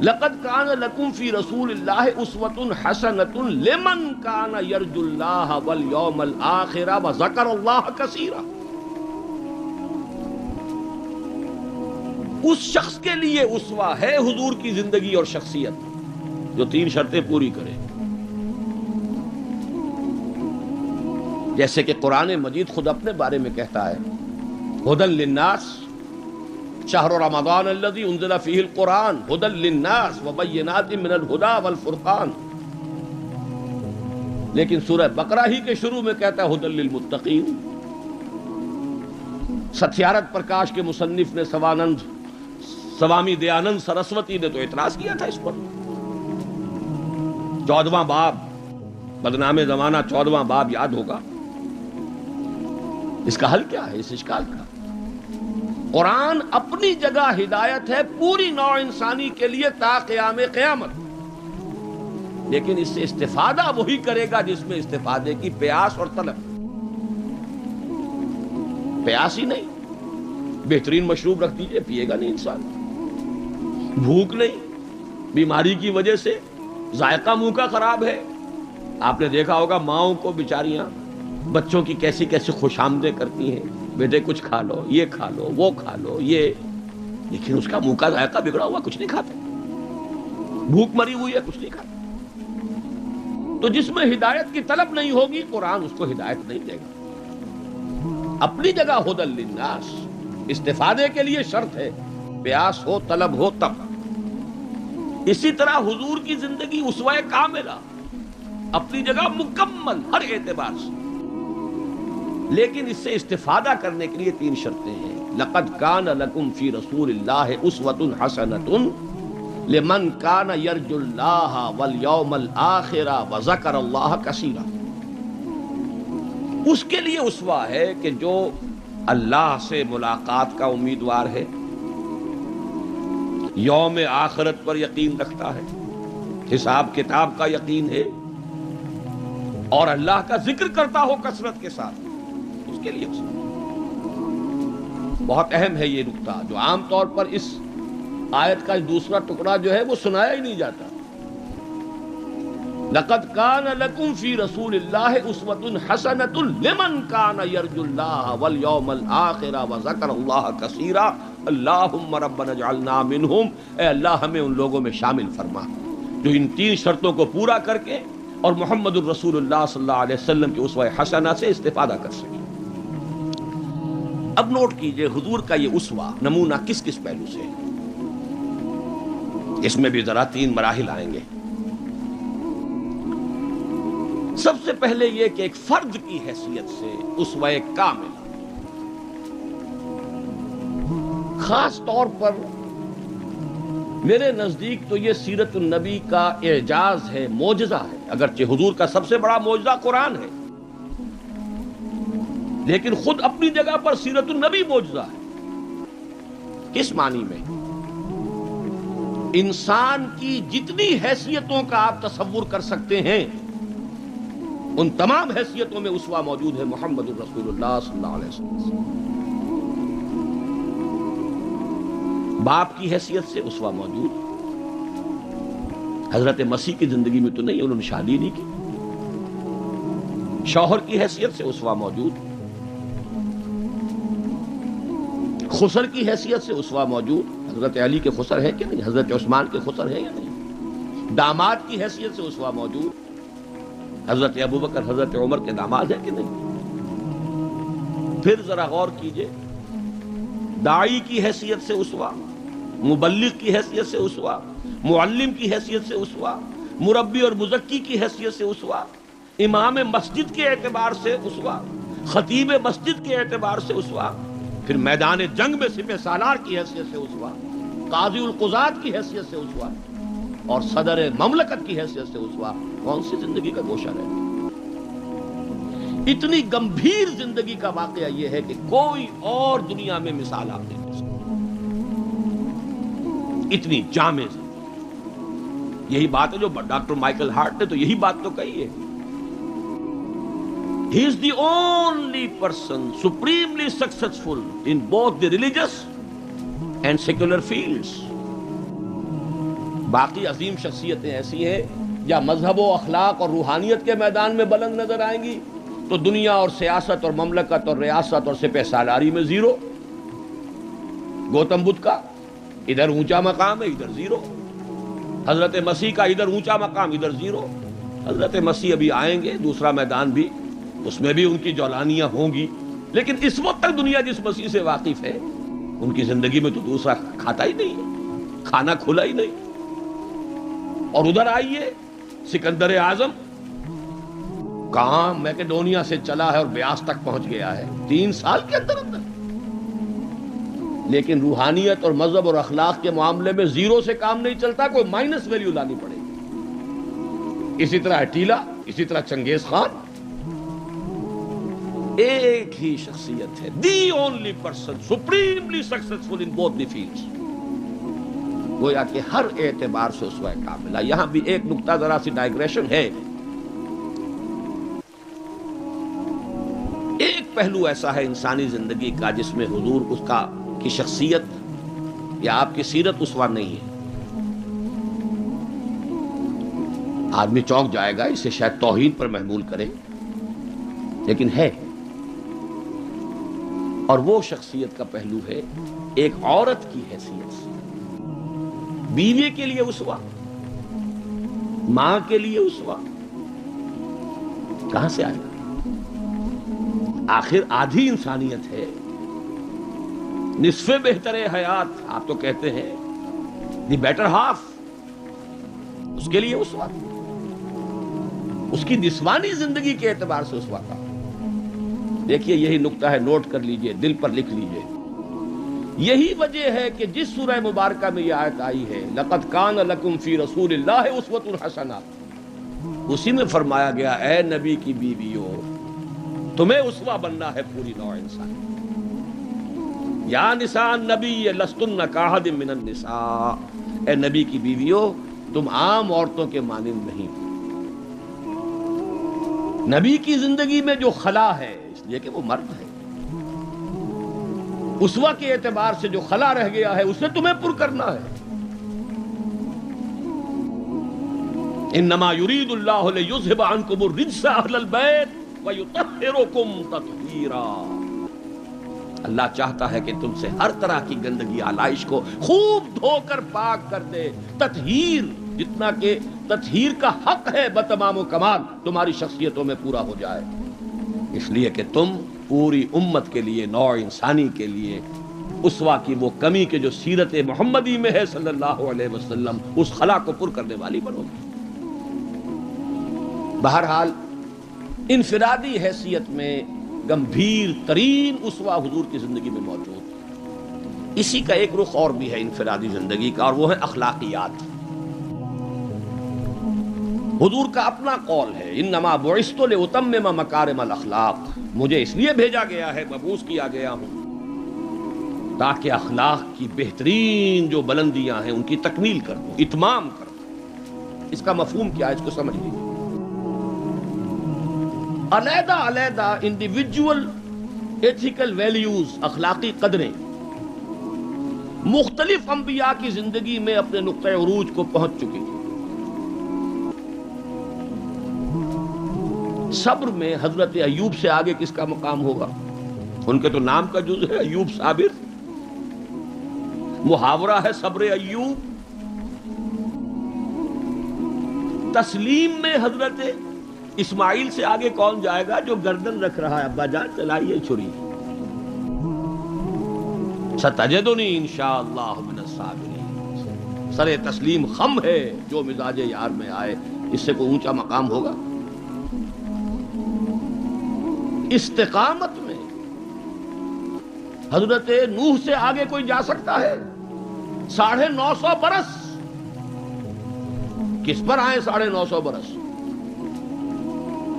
لقد کان لکم فی رسول اللہ اسوۃ حسنۃ لمن کان یرجو اللہ والیوم الآخر وذکر اللہ کثیرا. اس شخص کے لیے اسوہ ہے حضور کی زندگی اور شخصیت جو 3 شرطیں پوری کرے. جیسے کہ قرآن مجید خود اپنے بارے میں کہتا ہے ہدی للناس شہر رمضان الذی انزل فیہ القرآن ہدی للناس وبینات من الہدی والفرقان. لیکن سورہ بقرہ ہی کے شروع میں کہتا ہے ہدی للمتقین. ستیارتھ پرکاش کے مصنف نے سوامی دیانند سرسوتی نے تو اعتراض کیا تھا اس پر. 14واں باب، بدنام زمانہ 14واں باب یاد ہوگا. اس کا حل کیا ہے اس اشکال کا؟ قرآن اپنی جگہ ہدایت ہے پوری نوع انسانی کے لیے تا قیام قیامت، لیکن اس سے استفادہ وہی کرے گا جس میں استفادے کی پیاس اور طلب. پیاس ہی نہیں، بہترین مشروب رکھ دیجئے، پیے گا نہیں انسان. بھوک نہیں، بیماری کی وجہ سے ذائقہ منہ کا خراب ہے. آپ نے دیکھا ہوگا ماؤں کو بیچاریاں بچوں کی کیسی کیسی خوش آمدیں کرتی ہیں، بیٹے کچھ کھا لو، یہ کھا لو، وہ کھا لو، یہ، لیکن اس کا منہ کا ذائقہ بگڑا ہوا کچھ نہیں کھاتے. بھوک مری ہوئی ہے کچھ نہیں کھاتے. تو جس میں ہدایت کی طلب نہیں ہوگی قرآن اس کو ہدایت نہیں دے گا. اپنی جگہ ہدی للناس، استفادے کے لیے شرط ہے، پیاس ہو طلب ہو تب. اسی طرح حضور کی زندگی اسوہ کاملہ، اپنی جگہ مکمل ہر اعتبار سے، لیکن اس سے استفادہ کرنے کے لیے 3 شرطیں ہیں. لقد کان لکم فی رسول اللہ اسوۃ حسنۃ لمن کان یرجو اللہ والیوم الآخر وذکر اللہ کثیرا. اس کے لیے اسوہ ہے کہ جو اللہ سے ملاقات کا امیدوار ہے، یوم آخرت پر یقین رکھتا ہے، حساب کتاب کا یقین ہے، اور اللہ کا ذکر کرتا ہو کثرت کے ساتھ، اس کے لیے بہت اہم ہے یہ نکتہ جو عام طور پر اس آیت کا دوسرا ٹکڑا جو ہے وہ سنایا ہی نہیں جاتا. لقد کان لکم فی رسول اللہ اسوۃ حسنۃ لمن کان یرجو اللہ والیوم الآخر وذکر اللہ کثیرا. اللہم ربنا اجعلنا منہم، اے اللہ ہمیں ان لوگوں میں شامل فرما جو ان 3 شرطوں کو پورا کر کے اور محمد الرسول اللہ صلی اللہ علیہ وسلم کی اسوہ حسنہ سے استفادہ کر سکے۔ اب نوٹ کیجئے حضور کا یہ اسوہ نمونہ کس کس پہلو سے ہے۔ اس میں بھی ذرا 3 مراحل آئیں گے۔ سب سے پہلے یہ کہ ایک فرد کی حیثیت سے اسوہ کامل، خاص طور پر میرے نزدیک تو یہ سیرت النبی کا اعجاز ہے، معجزہ ہے۔ اگرچہ حضور کا سب سے بڑا معجزہ قرآن ہے، لیکن خود اپنی جگہ پر سیرت النبی معجزہ ہے۔ کس معنی میں؟ انسان کی جتنی حیثیتوں کا آپ تصور کر سکتے ہیں ان تمام حیثیتوں میں اسوہ موجود ہے محمد الرسول اللہ صلی اللہ علیہ وسلم۔ باپ کی حیثیت سے اسوہ موجود، حضرت مسیح کی زندگی میں تو نہیں، انہوں نے شادی نہیں کی۔ شوہر کی حیثیت سے اسوہ موجود، خسر کی حیثیت سے اسوہ موجود، حضرت علی کے خسر ہے کہ نہیں، حضرت عثمان کے خسر ہے یا نہیں۔ داماد کی حیثیت سے اسوہ موجود، حضرت ابوبکر حضرت عمر کے داماد ہے کہ نہیں۔ پھر ذرا غور کیجئے، داعی کی حیثیت سے اسوہ، مبلغ کی حیثیت سے اسوہ، معلم کی حیثیت سے اسوہ، مربی اور مزکی کی حیثیت سے اسوہ، امام مسجد کے اعتبار سے اسوہ، خطیب مسجد کے اعتبار سے اسوہ، پھر میدان جنگ میں سپہ سالار کی حیثیت سے اسوہ، قاضی القضات کی حیثیت سے اسوہ، اور صدر مملکت کی حیثیت سے اسوہ۔ کون سی زندگی کا گوشہ ہے؟ اتنی گمبھیر زندگی کا واقعہ یہ ہے کہ کوئی اور دنیا میں مثال آپ نہیں دے سکتے، اتنی جامع زندگی۔ یہی بات ہے جو ڈاکٹر مائیکل ہارٹ نے تو یہی بات تو کہی ہے، He is the only person supremely successful in both the religious and secular fields۔ باقی عظیم شخصیتیں ایسی ہیں یا مذہب و اخلاق اور روحانیت کے میدان میں بلند نظر آئیں گی تو دنیا اور سیاست اور مملکت اور ریاست اور سپہ سالاری میں زیرو۔ گوتم بدھ کا ادھر اونچا مقام ہے، ادھر زیرو۔ حضرت مسیح کا ادھر اونچا مقام، ادھر زیرو۔ حضرت مسیح ابھی آئیں گے، دوسرا میدان بھی، اس میں بھی ان کی جولانیاں ہوں گی، لیکن اس وقت تک دنیا جس مسیح سے واقف ہے ان کی زندگی میں تو دوسرا کھاتا ہی نہیں ہے، کھانا کھلا ہی نہیں۔ اور ادھر آئیے سکندر اعظم کہاں میکڈونیا سے چلا ہے اور بیاس تک پہنچ گیا ہے 3 سال کے اندر اندر، لیکن روحانیت اور مذہب اور اخلاق کے معاملے میں زیرو سے کام نہیں چلتا، کوئی مائنس ویلیو لانی پڑے گی۔ اسی طرح اٹیلا، اسی طرح چنگیز خان، ایک ہی شخصیت ہے، the only person supremely successful in both the fields. گویا کہ ہر اعتبار سے اسوہ کاملہ۔ یہاں بھی ایک نقطہ ذرا سی ڈائگریشن ہے۔ ایک پہلو ایسا ہے انسانی زندگی کا جس میں حضور اس کا کی شخصیت یا آپ کی سیرت اسوہ نہیں ہے۔ آدمی چونک جائے گا، اسے شاید توہین پر محمول کرے، لیکن ہے۔ اور وہ شخصیت کا پہلو ہے ایک عورت کی حیثیت سے، بیوی کے لیے اسوہ، ماں کے لیے اسوہ، کہاں سے آئے گا؟ آخر آدھی انسانیت ہے، نصف بہتر حیات آپ تو کہتے ہیں، دی بیٹر ہاف، اس کے لیے اسوہ، اس کی نسوانی زندگی کے اعتبار سے اسوہ کا۔ دیکھیے یہی نقطہ ہے، نوٹ کر لیجئے، دل پر لکھ لیجئے۔ یہی وجہ ہے کہ جس سورہ مبارکہ میں یہ آیت آئی ہے لَقَدْ كَانَ لَكُمْ فِي رَسُولِ اللَّهِ أُسْوَةٌ حَسَنَةٌ، اسی میں فرمایا گیا اے نبی کی بیویوں تمہیں اسوہ بننا ہے پوری نوع انسان۔ یا نساء النبی لستن کاحد من النساء، اے نبی کی بیویوں تم عام عورتوں کے مانند نہیں۔ نبی کی زندگی میں جو خلا ہے اس لیے کہ وہ مرد ہے، اسوہ کے اعتبار سے جو خلا رہ گیا ہے اسے تمہیں پر کرنا ہے۔ انما یرید اللہ لیذھب عنکم الرجس اہل البیت ویطہرکم تطہیرا، اللہ چاہتا ہے کہ تم سے ہر طرح کی گندگی آلائش کو خوب دھو کر پاک کر دے۔ تطہیر، جتنا کہ تطہیر کا حق ہے بتمام و کمال تمہاری شخصیتوں میں پورا ہو جائے، اس لیے کہ تم پوری امت کے لیے، نوع انسانی کے لیے اسوہ کی وہ کمی کہ جو سیرت محمدی میں ہے صلی اللہ علیہ وسلم، اس خلا کو پر کرنے والی بنو گی۔ بہرحال انفرادی حیثیت میں گمبھیر ترین اسوہ حضور کی زندگی میں موجود، اسی کا ایک رخ اور بھی ہے انفرادی زندگی کا، اور وہ ہے اخلاقیات۔ حضور کا اپنا قول ہے، انما بعثت لاتمم مکارم الاخلاق، مجھے اس لیے بھیجا گیا ہے، مبعوث کیا گیا ہوں تاکہ اخلاق کی بہترین جو بلندیاں ہیں ان کی تکمیل کر دوں، اتمام کر دوں۔ اس کا مفہوم کیا ہے، اس کو سمجھ لیجیے۔ علیحدہ علیحدہ انڈیویجول ایتھیکل ویلیوز، اخلاقی قدریں مختلف انبیاء کی زندگی میں اپنے نقطۂ عروج کو پہنچ چکی ہیں۔ صبر میں حضرت ایوب سے آگے کس کا مقام ہوگا؟ ان کے تو نام کا جز ہے ایوب صابر، محاورہ ہے صبر ایوب۔ تسلیم میں حضرت اسماعیل سے آگے کون جائے گا؟ جو گردن رکھ رہا ہے، ابا جان چلائیے چھری، ستجدنی انشاءاللہ من الصابرین۔ سر تسلیم خم ہے جو مزاج یار میں آئے، اس سے کوئی اونچا مقام ہوگا؟ استقامت میں حضرت نوح سے آگے کوئی جا سکتا ہے؟ 950 برس کس پر آئے؟ 950 برس۔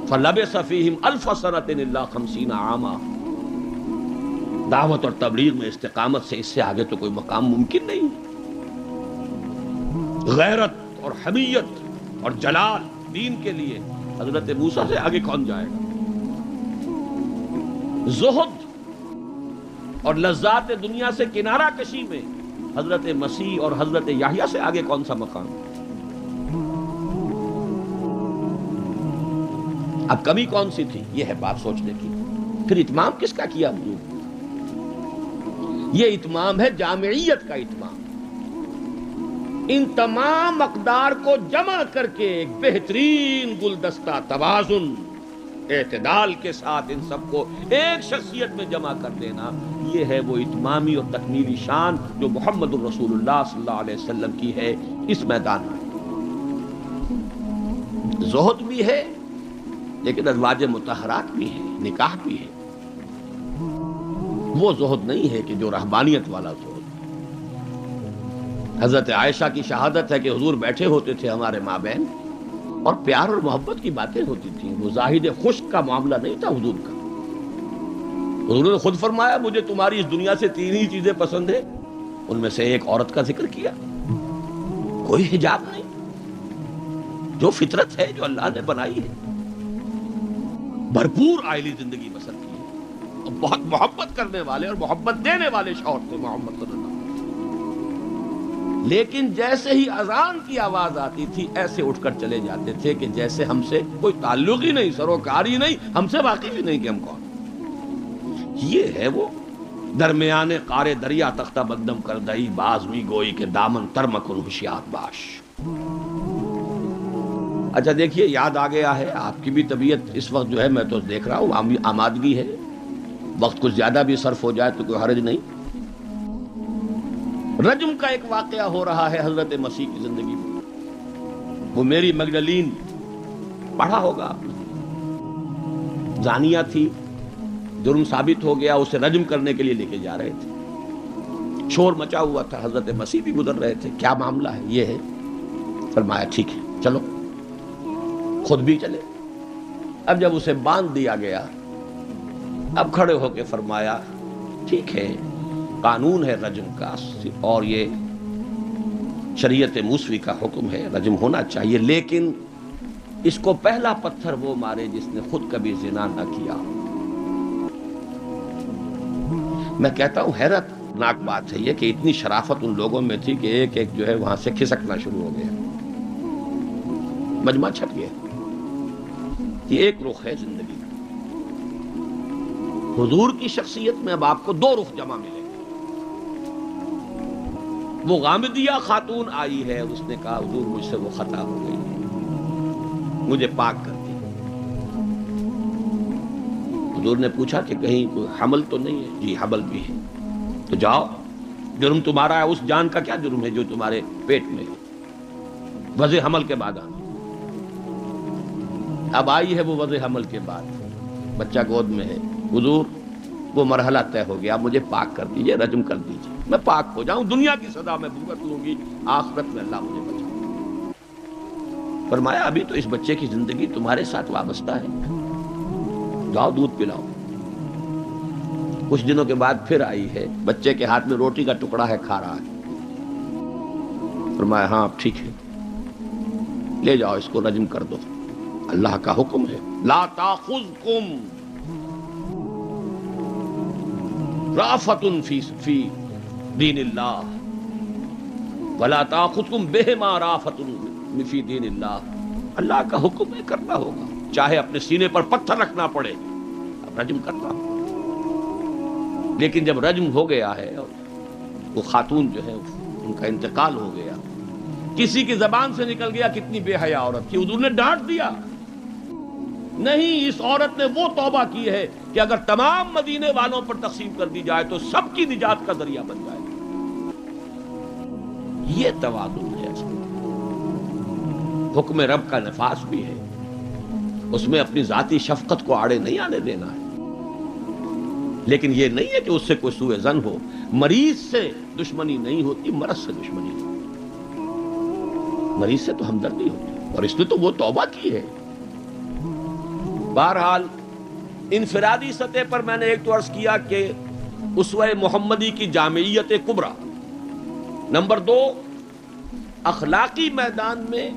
فَلَبِثَ فِيهِمْ أَلْفَ سَنَةٍ إِلَّا 50 عَامًا۔ دعوت اور تبلیغ میں استقامت سے اس سے آگے تو کوئی مقام ممکن نہیں۔ غیرت اور حمیت اور جلال دین کے لیے حضرت موسیٰ سے آگے کون جائے گا؟ زہد اور لذات دنیا سے کنارہ کشی میں حضرت مسیح اور حضرت یحییٰ سے آگے کون سا مقام؟ اب کمی کون سی تھی؟ یہ ہے بات سوچنے کی۔ پھر اتمام کس کا کیا حضور؟ یہ اتمام ہے جامعیت کا اتمام، ان تمام اقدار کو جمع کر کے ایک بہترین گلدستہ توازن، اعتدال کے ساتھ ان سب کو ایک شخصیت میں جمع کر دینا، یہ ہے وہ اتمامی اور تکمیلی شان جو محمد الرسول اللہ صلی اللہ علیہ وسلم کی ہے اس میدان میں۔ زہد بھی ہے لیکن ازواج مطہرات بھی ہے، نکاح بھی ہے۔ وہ زہد نہیں ہے کہ جو رہبانیت والا زہد۔ حضرت عائشہ کی شہادت ہے کہ حضور بیٹھے ہوتے تھے ہمارے مابین اور پیار اور محبت کی باتیں ہوتی تھیں، وہ زاہد خشک کا معاملہ نہیں تھا حضور کا۔ حضور نے خود فرمایا مجھے تمہاری اس دنیا سے 3 ہی چیزیں پسند ہیں، ان میں سے ایک عورت کا ذکر کیا، کوئی حجاب نہیں، جو فطرت ہے جو اللہ نے بنائی ہے، بھرپور عائلی زندگی بسر کی ہے، اور بہت محبت کرنے والے اور محبت دینے والے شوہر تھے محمد صلی اللہ علیہ وسلم۔ لیکن جیسے ہی اذان کی آواز آتی تھی ایسے اٹھ کر چلے جاتے تھے کہ جیسے ہم سے کوئی تعلق ہی نہیں، سروکار ہی نہیں، ہم سے واقف ہی نہیں کہ ہم کون۔ یہ ہے وہ درمیان قار دریا تختہ بندم کر دئی، باز ہوئی گوئی کے دامن ترمکن ہوشیار باش۔ اچھا دیکھیے یاد آ گیا ہے، آپ کی بھی طبیعت اس وقت جو ہے میں تو دیکھ رہا ہوں آمادگی ہے، وقت کچھ زیادہ بھی صرف ہو جائے تو کوئی حرج نہیں۔ رجم کا ایک واقعہ ہو رہا ہے حضرت مسیح کی زندگی میں، وہ میری مگدلین پڑھا ہوگا آپ نے، زانیہ تھی، جرم ثابت ہو گیا، اسے رجم کرنے کے لیے لے کے جا رہے تھے، شور مچا ہوا تھا، حضرت مسیح بھی گزر رہے تھے، کیا معاملہ ہے؟ یہ ہے، فرمایا ٹھیک ہے چلو، خود بھی چلے۔ اب جب اسے باندھ دیا گیا، اب کھڑے ہو کے فرمایا ٹھیک ہے قانون ہے رجم کا اور یہ شریعت موسوی کا حکم ہے، رجم ہونا چاہیے، لیکن اس کو پہلا پتھر وہ مارے جس نے خود کبھی زنا نہ کیا۔ میں کہتا ہوں حیرت ناک بات ہے یہ کہ اتنی شرافت ان لوگوں میں تھی کہ ایک ایک جو ہے وہاں سے کھسکنا شروع ہو گیا، مجمع چھٹ گیا۔ یہ ایک رخ ہے زندگی کا۔ حضور کی شخصیت میں اب آپ کو 2 رخ جمع ملے۔ وہ غامدیہ خاتون آئی ہے، اس نے کہا حضور مجھ سے وہ خطا ہو گئی ہے، مجھے پاک کر دی۔ حضور نے پوچھا کہ کہیں کوئی حمل تو نہیں ہے؟ جی حمل بھی ہے۔ تو جاؤ، جرم تمہارا ہے، اس جان کا کیا جرم ہے جو تمہارے پیٹ میں ہے؟ وضع حمل کے بعد آنا۔ اب آئی ہے وہ وضع حمل کے بعد، بچہ گود میں ہے۔ حضور وہ مرحلہ طے ہو گیا، اب مجھے پاک کر دیجئے، رجم کر دیجئے، میں پاک ہو جاؤں، دنیا کی سزا میں بھگت لوں گی، آخرت میں اللہ مجھے بچائے۔ فرمایا ابھی تو اس بچے کی زندگی تمہارے ساتھ وابستہ ہے، جاؤ دودھ پلاؤ۔ کچھ دنوں کے بعد پھر آئی ہے، بچے کے ہاتھ میں روٹی کا ٹکڑا ہے، کھا رہا ہے۔ فرمایا ہاں اب ٹھیک ہے، لے جاؤ اس کو رجم کر دو، اللہ کا حکم ہے۔ لا تاخذکم رافت فی دین اللہ ولا تاخذکم بہما رافت فی دین اللہ۔ اللہ کا حکم ہے، کرنا ہوگا، چاہے اپنے سینے پر پتھر رکھنا پڑے، اب رجم کرنا ہوگا۔ لیکن جب رجم ہو گیا ہے اور وہ خاتون جو ہے ان کا انتقال ہو گیا، کسی کی زبان سے نکل گیا کتنی بے حیا عورت تھی، حضور نے ڈانٹ دیا، نہیں، اس عورت نے وہ توبہ کی ہے کہ اگر تمام مدینے والوں پر تقسیم کر دی جائے تو سب کی نجات کا ذریعہ بن جائے۔ یہ توازن ہے، حکم رب کا نفاذ بھی ہے، اس میں اپنی ذاتی شفقت کو آڑے نہیں آنے دینا ہے، لیکن یہ نہیں ہے کہ اس سے کوئی سوء ظن ہو۔ مریض سے دشمنی نہیں ہوتی، مرض سے دشمنی ہوتی، مریض سے تو ہمدردی ہوتی، اور اس نے تو وہ توبہ کی ہے۔ بہرحال انفرادی سطح پر میں نے ایک تو عرض کیا کہ اسوہ محمدی کی جامعیت کبریٰ، نمبر 2 اخلاقی میدان میں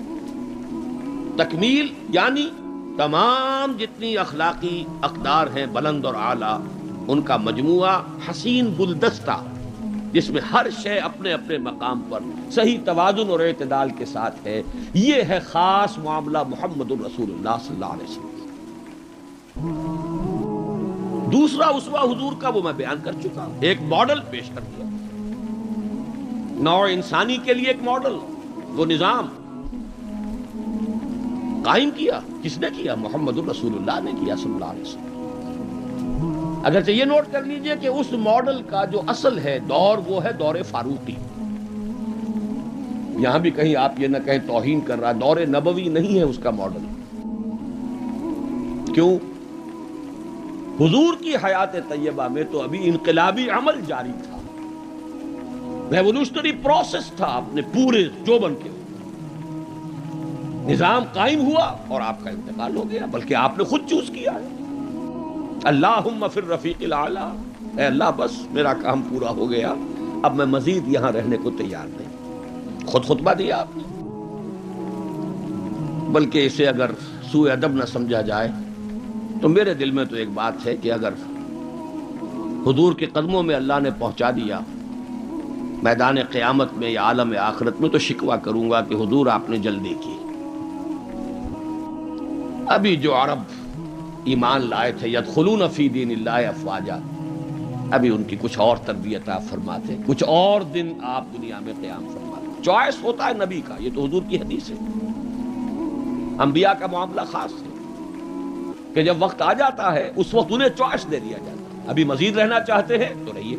تکمیل، یعنی تمام جتنی اخلاقی اقدار ہیں بلند اور اعلیٰ، ان کا مجموعہ حسین گلدستہ، جس میں ہر شے اپنے اپنے مقام پر صحیح توازن اور اعتدال کے ساتھ ہے۔ یہ ہے خاص معاملہ محمد الرسول اللہ صلی اللہ علیہ وسلم۔ دوسرا اسوہ حضور کا وہ میں بیان کر چکا، ایک ماڈل پیش کر دیا، نوع انسانی کے لیے ایک ماڈل، وہ نظام قائم کیا، کس نے کیا؟ محمد الرسول اللہ نے کیا صلی اللہ علیہ وسلم۔ اگرچہ یہ نوٹ کر لیجئے کہ اس ماڈل کا جو اصل ہے دور، وہ ہے دور فاروقی۔ یہاں بھی کہیں آپ یہ نہ کہیں توہین کر رہا، دور نبوی نہیں ہے اس کا ماڈل۔ کیوں؟ حضور کی حیات طیبہ میں تو ابھی انقلابی عمل جاری تھا، ریولوشنری پروسیس تھا، اپنے پورے جوبن کے نظام قائم ہوا اور آپ کا انتقال ہو گیا، بلکہ آپ نے خود چوز کیا ہے۔ اللہم فی الرفیق الاعلیٰ، اے اللہ بس میرا کام پورا ہو گیا، اب میں مزید یہاں رہنے کو تیار نہیں۔ خود خطبہ دیا آپ نے، بلکہ اسے اگر سوء ادب نہ سمجھا جائے تو میرے دل میں تو ایک بات ہے کہ اگر حضور کے قدموں میں اللہ نے پہنچا دیا میدان قیامت میں یا عالم آخرت میں، تو شکوہ کروں گا کہ حضور آپ نے جلدی کی۔ ابھی جو عرب ایمان لائے تھے یدخلون فی دین اللہ افواجا، ابھی ان کی کچھ اور تربیت آپ فرماتے، کچھ اور دن آپ دنیا میں قیام فرماتے۔ چوائس ہوتا ہے نبی کا، یہ تو حضور کی حدیث ہے۔ انبیاء کا معاملہ خاص ہے کہ جب وقت آ جاتا ہے اس وقت انہیں چوائس دے دیا جاتا ہے، ابھی مزید رہنا چاہتے ہیں تو رہیے،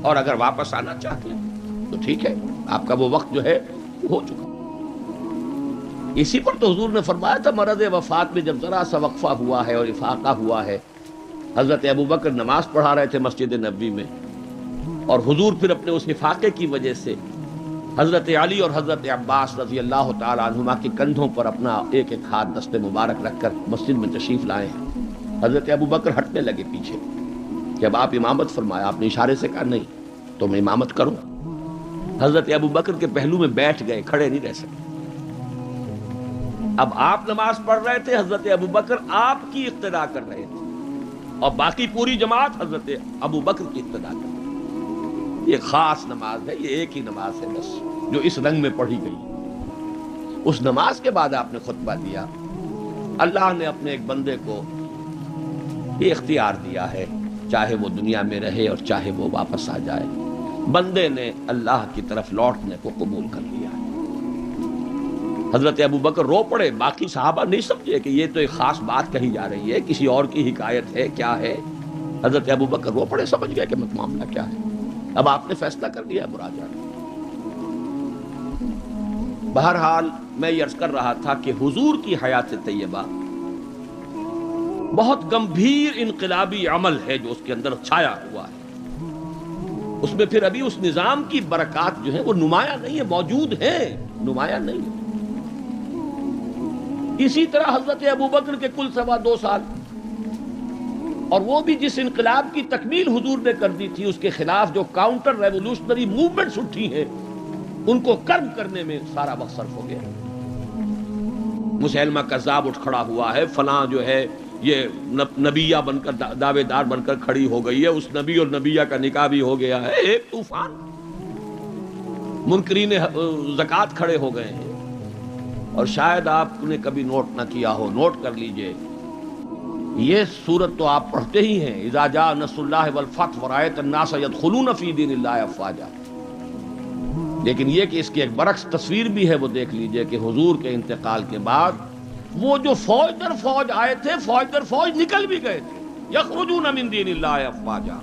اور اگر واپس آنا چاہتے ہیں تو ٹھیک ہے، آپ کا وہ وقت جو ہے ہو چکا۔ اسی پر تو حضور نے فرمایا تھا مرض وفات میں جب ذرا سا وقفہ ہوا ہے اور افاقہ ہوا ہے، حضرت ابوبکر نماز پڑھا رہے تھے مسجد نبوی میں، اور حضور پھر اپنے اس افاقے کی وجہ سے حضرت علی اور حضرت عباس رضی اللہ تعالی عنہما کے کندھوں پر اپنا ایک ایک ہاتھ دست مبارک رکھ کر مسجد میں تشریف لائے ہیں۔ حضرت ابوبکر ہٹنے لگے پیچھے، جب آپ امامت فرمایا آپ نے اشارے سے کہا نہیں تو میں امامت کروں۔ حضرت ابوبکر کے پہلو میں بیٹھ گئے، کھڑے نہیں رہ سکے۔ اب آپ نماز پڑھ رہے تھے، حضرت ابوبکر آپ کی اقتدا کر رہے تھے، اور باقی پوری جماعت حضرت ابوبکر کی اقتدا کر رہے تھے۔ یہ خاص نماز ہے، یہ ایک ہی نماز ہے بس جو اس رنگ میں پڑھی گئی۔ اس نماز کے بعد آپ نے خطبہ دیا۔ اللہ نے اپنے ایک بندے کو یہ اختیار دیا ہے، چاہے وہ دنیا میں رہے اور چاہے وہ واپس آ جائے، بندے نے اللہ کی طرف لوٹنے کو قبول کر لیا ہے۔ حضرت ابو بکر رو پڑے، باقی صحابہ نہیں سمجھے کہ یہ تو ایک خاص بات کہی جا رہی ہے، کسی اور کی حکایت ہے، کیا ہے۔ حضرت ابو بکر رو پڑے، سمجھ گئے کہ معاملہ کیا ہے۔ اب آپ نے فیصلہ کر لیا ہے مراجعہ۔ بہرحال میں یہ عرض کر رہا تھا کہ حضور کی حیات طیبہ بہت گمبھیر انقلابی عمل ہے جو اس کے اندر چھایا ہوا ہے، اس میں پھر ابھی اس نظام کی برکات جو ہیں وہ نمایاں نہیں ہے، موجود ہیں، نمایاں نہیں ہے۔ اسی طرح حضرت ابوبکر کے کل 2.25 سال، اور وہ بھی جس انقلاب کی تکمیل حضور نے کر دی تھی، اس کے خلاف جو کاؤنٹر ریولوشنری موومنٹس اٹھی ہیں ان کو کرم کرنے میں سارا وقت صرف ہو گیا۔ مسیلمہ کذاب اٹھ کھڑا ہوا ہے، فلاں جو ہے یہ نبیہ بن کر دعوے دار بن کر کھڑی ہو گئی ہے، اس نبی اور نبیہ کا نکاح بھی ہو گیا ہے، ایک طوفان۔ منکرین زکوٰۃ کھڑے ہو گئے ہیں، اور شاید آپ نے کبھی نوٹ نہ کیا ہو، نوٹ کر لیجئے، یہ سورت تو آپ پڑھتے ہی ہیں، اذا جاء نصر اللہ والفتح ورأیت الناس يدخلون فی دین اللہ افواجا، لیکن یہ کہ اس کی ایک برعکس تصویر بھی ہے، وہ دیکھ لیجئے کہ حضور کے انتقال کے بعد وہ جو فوج در فوج آئے تھے، فوج در فوج نکل بھی گئے تھے، یخرجون من دین اللہ افواجا،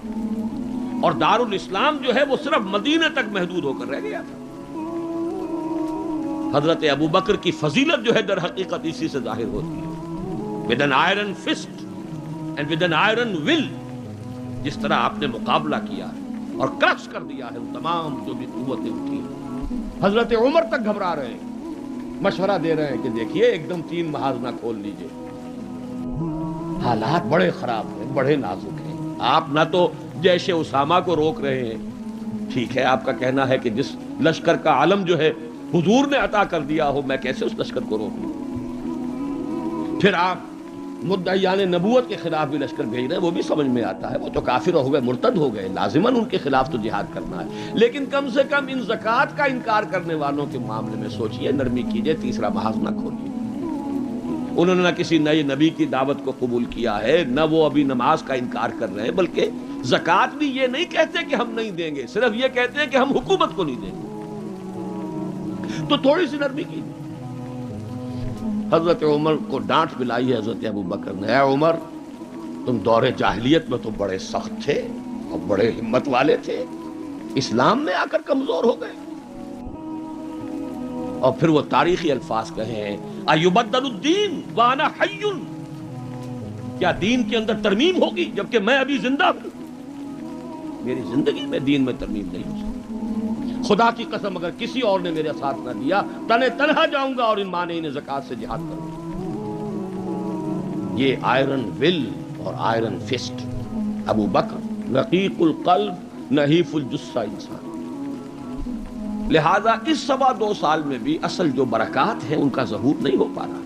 اور دارالاسلام جو ہے وہ صرف مدینے تک محدود ہو کر رہ گیا تھا۔ حضرت ابوبکر کی فضیلت جو ہے در حقیقت اسی سے ظاہر ہوتی ہے، with an iron fist and with an iron will، جس طرح آپ نے مقابلہ کیا ہے اور کرش کر دیا ہے ان تمام جو بھی قوتیں اٹھی ہیں۔ حضرت عمر تک گھبرا رہے ہیں، مشورہ دے رہے ہیں کہ دیکھیے ایک دم 3 محاذ نہ کھول لیجئے، حالات بڑے خراب ہیں، بڑے نازک ہیں، آپ نہ تو جیش اسامہ کو روک رہے ہیں، ٹھیک ہے آپ کا کہنا ہے کہ جس لشکر کا علم جو ہے حضور نے عطا کر دیا ہو، میں کیسے اس لشکر کو روک لوں؟ پھر آپ مدعیان نبوت کے خلاف بھی لشکر بھیج رہے ہیں، وہ بھی سمجھ میں آتا ہے، وہ تو کافر ہو گئے، مرتد ہو گئے، لازماً ان کے خلاف تو جہاد کرنا ہے، لیکن کم سے کم ان زکوٰۃ کا انکار کرنے والوں کے معاملے میں سوچئے، نرمی کیجئے، تیسرا محاذ نہ کھولیے۔ انہوں نے نہ کسی نئے نبی کی دعوت کو قبول کیا ہے، نہ وہ ابھی نماز کا انکار کر رہے ہیں، بلکہ زکوٰۃ بھی یہ نہیں کہتے کہ ہم نہیں دیں گے، صرف یہ کہتے ہیں کہ ہم حکومت کو نہیں دیں گے، تو تھوڑی سی نرمی کیجئے۔ حضرت عمر کو ڈانٹ ملائی ہے حضرت ابوبکر نے، اے عمر تم دور جاہلیت میں تو بڑے سخت تھے اور بڑے ہمت والے تھے، اسلام میں آ کر کمزور ہو گئے۔ اور پھر وہ تاریخی الفاظ کہے ہیں، ایبدل الدین وانا حی، کیا دین کے اندر ترمیم ہوگی جبکہ میں ابھی زندہ ہوں؟ میری زندگی میں دین میں ترمیم نہیں ہو سکتی، خدا کی قسم اگر کسی اور نے میرے ساتھ نہ دیا تنہا جاؤں گا اور ان مانعین زکوٰۃ سے جہاد کروں گا۔ یہ آئرن ول اور آئرن فسٹ ابو بکر، رقیق القلب نحیف الجثہ انسان۔ لہذا اس 2.25 سال میں بھی اصل جو برکات ہیں ان کا ظہور نہیں ہو پا رہا۔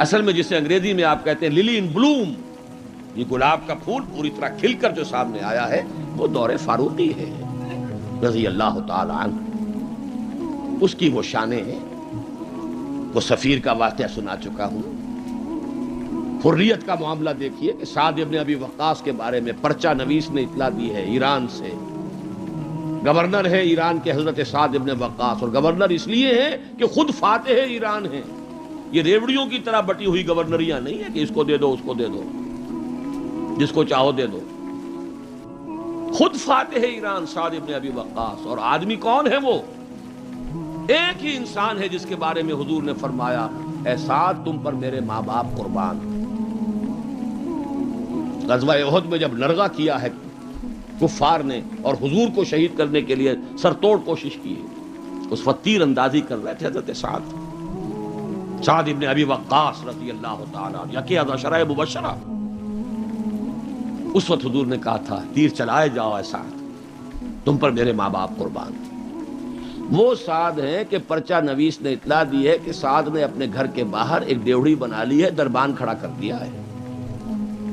اصل میں جسے انگریزی میں آپ کہتے ہیں للی ان بلوم، یہ گلاب کا پھول پوری طرح کھل کر جو سامنے آیا ہے وہ دور فاروقی ہے رضی اللہ تعالی عنہ، اس کی وہ شانیں ہیں۔ وہ سفیر کا واقعہ سنا چکا ہوں، حریت کا معاملہ دیکھیے کہ سعد ابن ابی وقاص کے بارے میں پرچہ نویس نے اطلاع دی ہے ایران سے، گورنر ہے ایران کے حضرت سعد ابن وقاص، اور گورنر اس لیے ہے کہ خود فاتح ایران ہیں، یہ ریوڑیوں کی طرح بٹی ہوئی گورنریاں نہیں ہیں کہ اس کو دے دو اس کو دے دو، جس کو چاہو دے دو، خود فاتح ایران سعد ابن ابی وقاص۔ اور آدمی کون ہے وہ؟ ایک ہی انسان ہے جس کے بارے میں حضور نے فرمایا، اے سعد تم پر میرے ماں باپ قربان۔ غزوہ احد میں جب لرغہ کیا ہے کفار نے اور حضور کو شہید کرنے کے لیے سرتوڑ کوشش کی ہے، اس وقت تیر اندازی کر رہے تھے حضرت سعد ابن ابی وقاص رضی اللہ تعالیٰ عنہ، یکی از عشرہ مبشرہ۔ اس وقت حضور نے کہا تھا تیر چلائے جاؤ اے سعد، تم پر میرے ماں باپ قربان۔ وہ سعد ہیں کہ پرچہ نویس نے اطلاع دی ہے کہ سعد نے اپنے گھر کے باہر ایک ڈیوڑی بنا لی ہے، دربان کھڑا کر دیا ہے،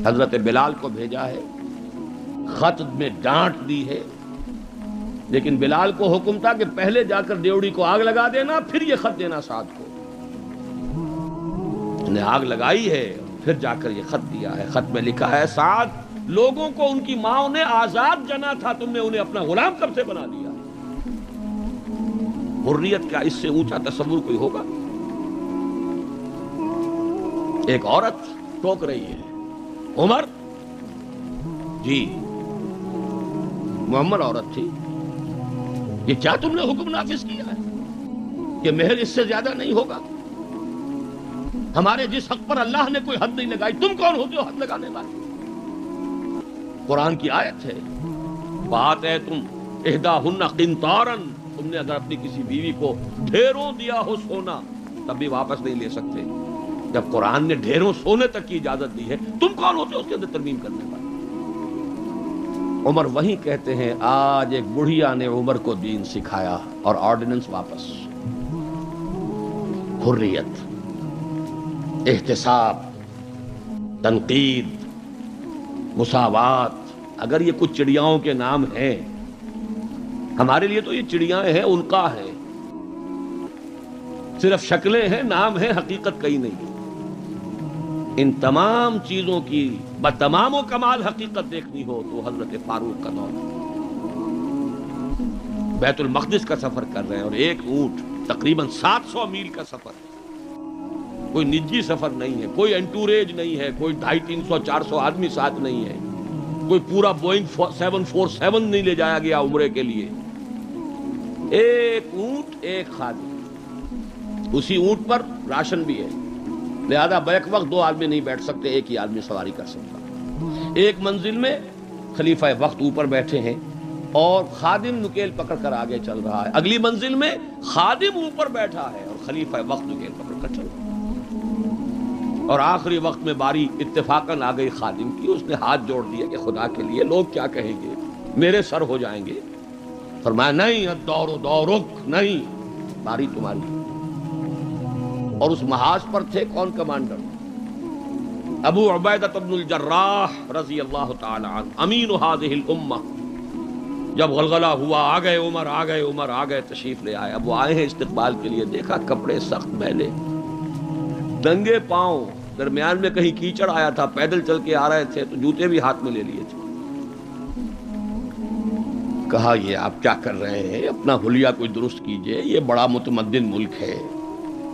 حضرت بلال کو بھیجا ہے، خط میں ڈانٹ دی ہے، لیکن بلال کو حکم تھا کہ پہلے جا کر ڈیوڑی کو آگ لگا دینا، پھر یہ خط دینا سعد کو۔ انہیں آگ لگائی ہے، پھر جا کر یہ خط دیا ہے۔ خط میں لکھا ہے، سعد لوگوں کو ان کی ماں نے آزاد جنا تھا، تم نے انہیں اپنا غلام کب سے بنا دیا؟ حریت کا اس سے اونچا تصور کوئی ہوگا؟ ایک عورت ٹوک رہی ہے، عمر جی محمد عورت تھی، یہ کیا تم نے حکم نافذ کیا ہے کہ مہر اس سے زیادہ نہیں ہوگا؟ ہمارے جس حق پر اللہ نے کوئی حد نہیں لگائی، تم کون ہوتے ہو حد لگانے والے؟ قرآن کی آیت ہے، بات ہے تم احداہن قنطارا، تم نے اگر اپنی کسی بیوی کو ڈھیروں دیا ہو سونا تب بھی واپس نہیں لے سکتے۔ جب قرآن نے ڈھیروں سونے تک کی اجازت دی ہے، تم کون ہوتے ہو اس کے اندر ترمیم کرنے والے؟ عمر وہیں کہتے ہیں آج ایک بڑھیا نے عمر کو دین سکھایا اور آرڈیننس واپس۔ حریت، احتساب، تنقید، مساوات، اگر یہ کچھ چڑیاؤں کے نام ہیں، ہمارے لیے تو یہ چڑیاں ہیں، ان کا ہے، صرف شکلیں ہیں، نام ہیں، حقیقت کہیں نہیں۔ ان تمام چیزوں کی بتمام و کمال حقیقت دیکھنی ہو تو حضرت فاروق کا دور، بیت المقدس کا سفر کر رہے ہیں، اور ایک اونٹ تقریباً 700 میل کا سفر، کوئی نجی سفر نہیں ہے، کوئی انٹوریج نہیں ہے، کوئی 250 300 400 آدمی ساتھ نہیں ہے، کوئی پورا بوئنگ 747 نہیں لے جایا گیا عمرے کے لیے، ایک اونٹ ایک خادم، اسی اونٹ پر راشن بھی ہے، لہذا بیک وقت 2 آدمی نہیں بیٹھ سکتے، ایک ہی آدمی سواری کر سکتا۔ ایک منزل میں خلیفہ وقت اوپر بیٹھے ہیں اور خادم نکیل پکڑ کر آگے چل رہا ہے، اگلی منزل میں خادم اوپر بیٹھا ہے اور خلیفہ وقت نکیل پکڑ کر چل رہا ہے، اور آخری وقت میں باری اتفاقاً آ گئی خادم کی، اس نے ہاتھ جوڑ دیا کہ خدا کے لیے لوگ کیا کہیں گے، میرے سر ہو جائیں گے۔ فرمایا نہیں، الدور دورک، نہیں، باری تمہاری۔ اور اس محاذ پر تھے کون کمانڈر؟ ابو عبیدہ بن الجراح رضی اللہ تعالی عنہ، امین هذه الامہ۔ جب غلغلہ ہوا، آ گئے عمر، آ گئے عمر، آ گئے، تشریف لے آئے۔ اب وہ آئے ہیں استقبال کے لیے، دیکھا کپڑے سخت میلے، ننگے پاؤں، درمیان میں کہیں کیچڑ آیا تھا، پیدل چل کے آ رہے تھے تو جوتے بھی ہاتھ میں لے لیے تھے۔ کہا یہ آپ کیا کر رہے ہیں؟ اپنا حلیہ کوئی درست کیجئے، یہ بڑا متمدن ملک ہے،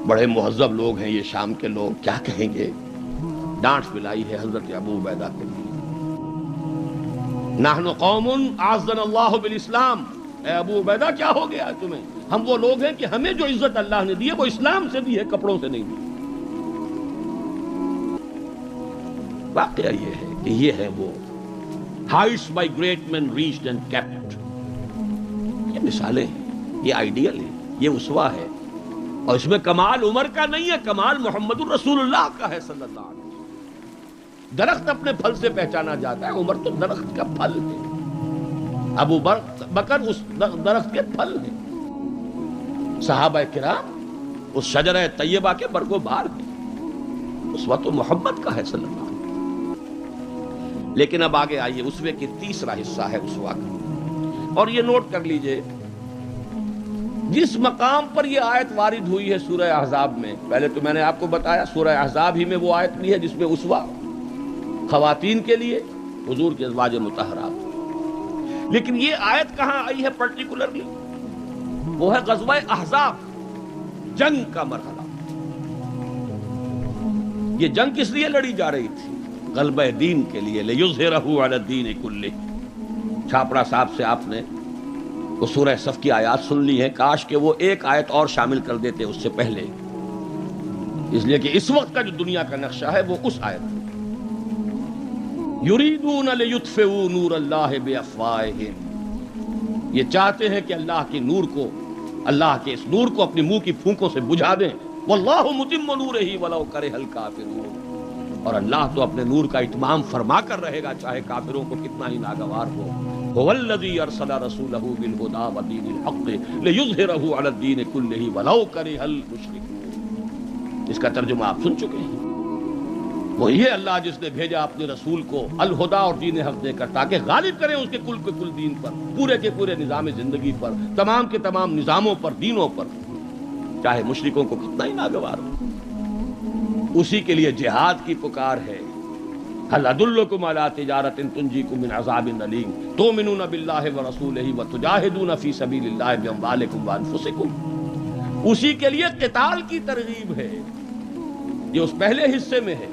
بڑے مہذب لوگ ہیں یہ شام کے لوگ، کیا کہیں گے؟ ڈانٹ پلائی ہے حضرت ابو عبیدہ کو۔ نحن قوم اعزنا اللہ بالاسلام، اے ابو عبیدہ کیا ہو گیا تمہیں؟ ہم وہ لوگ ہیں کہ ہمیں جو عزت اللہ نے دی ہے وہ اسلام سے دی ہے، کپڑوں سے نہیں دی۔ واقعہ یہ ہے کہ یہ ہے وہ heights by great men reached and kept، یہ مثالیں ہیں، یہ آئیڈیل ہے، یہ اسوہ ہے، اور اس میں کمال عمر کا نہیں ہے، کمال محمد الرسول اللہ کا ہے صلی اللہ علیہ وسلم۔ درخت اپنے پھل سے پہچانا جاتا ہے، عمر تو درخت کا پھل ہے، ابو بکر اس درخت کے پھل ہیں، صحابہ کرام اس شجرہ طیبہ کے برگ و بار ہیں، اسوہ تو محمد کا ہے صلی اللہ علیہ وسلم۔ لیکن اب آگے آئیے، اسوے کی تیسرا حصہ ہے اسوہ کا، اور یہ نوٹ کر لیجئے، جس مقام پر یہ آیت وارد ہوئی ہے سورہ احزاب میں، پہلے تو میں نے آپ کو بتایا سورہ احزاب ہی میں وہ آیت لی ہے جس میں اسوہ خواتین کے لیے حضور کے ازواج مطہرات، لیکن یہ آیت کہاں آئی ہے پرٹیکولرلی؟ وہ ہے غزوہ احزاب، جنگ کا مرحلہ۔ یہ جنگ کس لیے لڑی جا رہی تھی؟ غلبہ دین کے لیے، لِیُظْهِرَهُ عَلَى الدِّینِ كُلِّهِ۔ چھاپڑا صاحب سے آپ نے وہ سورہ صف کی آیات سن لی ہیں، کاش کہ وہ ایک آیت اور شامل کر دیتے اس سے پہلے، اس لیے کہ اس وقت کا جو دنیا کا نقشہ ہے وہ اس آیت ہے، یریدون لیطفئوا نور اللہ بافواہہم، یہ چاہتے ہیں کہ اللہ کے نور کو، اللہ کے اس نور کو اپنی منہ کی پھونکوں سے بجھا دیں، واللہ متم نورہ ولو کرہ الکافرون، اور اللہ تو اپنے نور کا اتمام فرما کر رہے گا چاہے کافروں کو کتنا ہی ناگوار ہو۔ هو الذی ارسل رسولہ بالہدی ودین الحق لیظہرہ علی الدین کلہ ولو کرہ المشرکون۔ اس کا ترجمہ آپ سن چکے ہیں، وہ یہ اللہ جس نے بھیجا اپنے رسول کو الہدا اور دین حق دے کر تاکہ غالب کریں اس کے کل کے کل دین پر، پورے کے پورے نظام زندگی پر، تمام کے تمام نظاموں پر، دینوں پر، چاہے مشرکوں کو کتنا ہی ناگوار ہو۔ اسی کے لیے جہاد کی پکار ہے، هل ادلکم علی تجارۃ تنجیکم من عذاب علیم تؤمنون باللہ ورسولہ وتجاہدون فی سبیل اللہ باموالکم وانفسکم۔ اسی کے لیے قتال کی ترغیب ہے، یہ اس پہلے حصے میں ہے،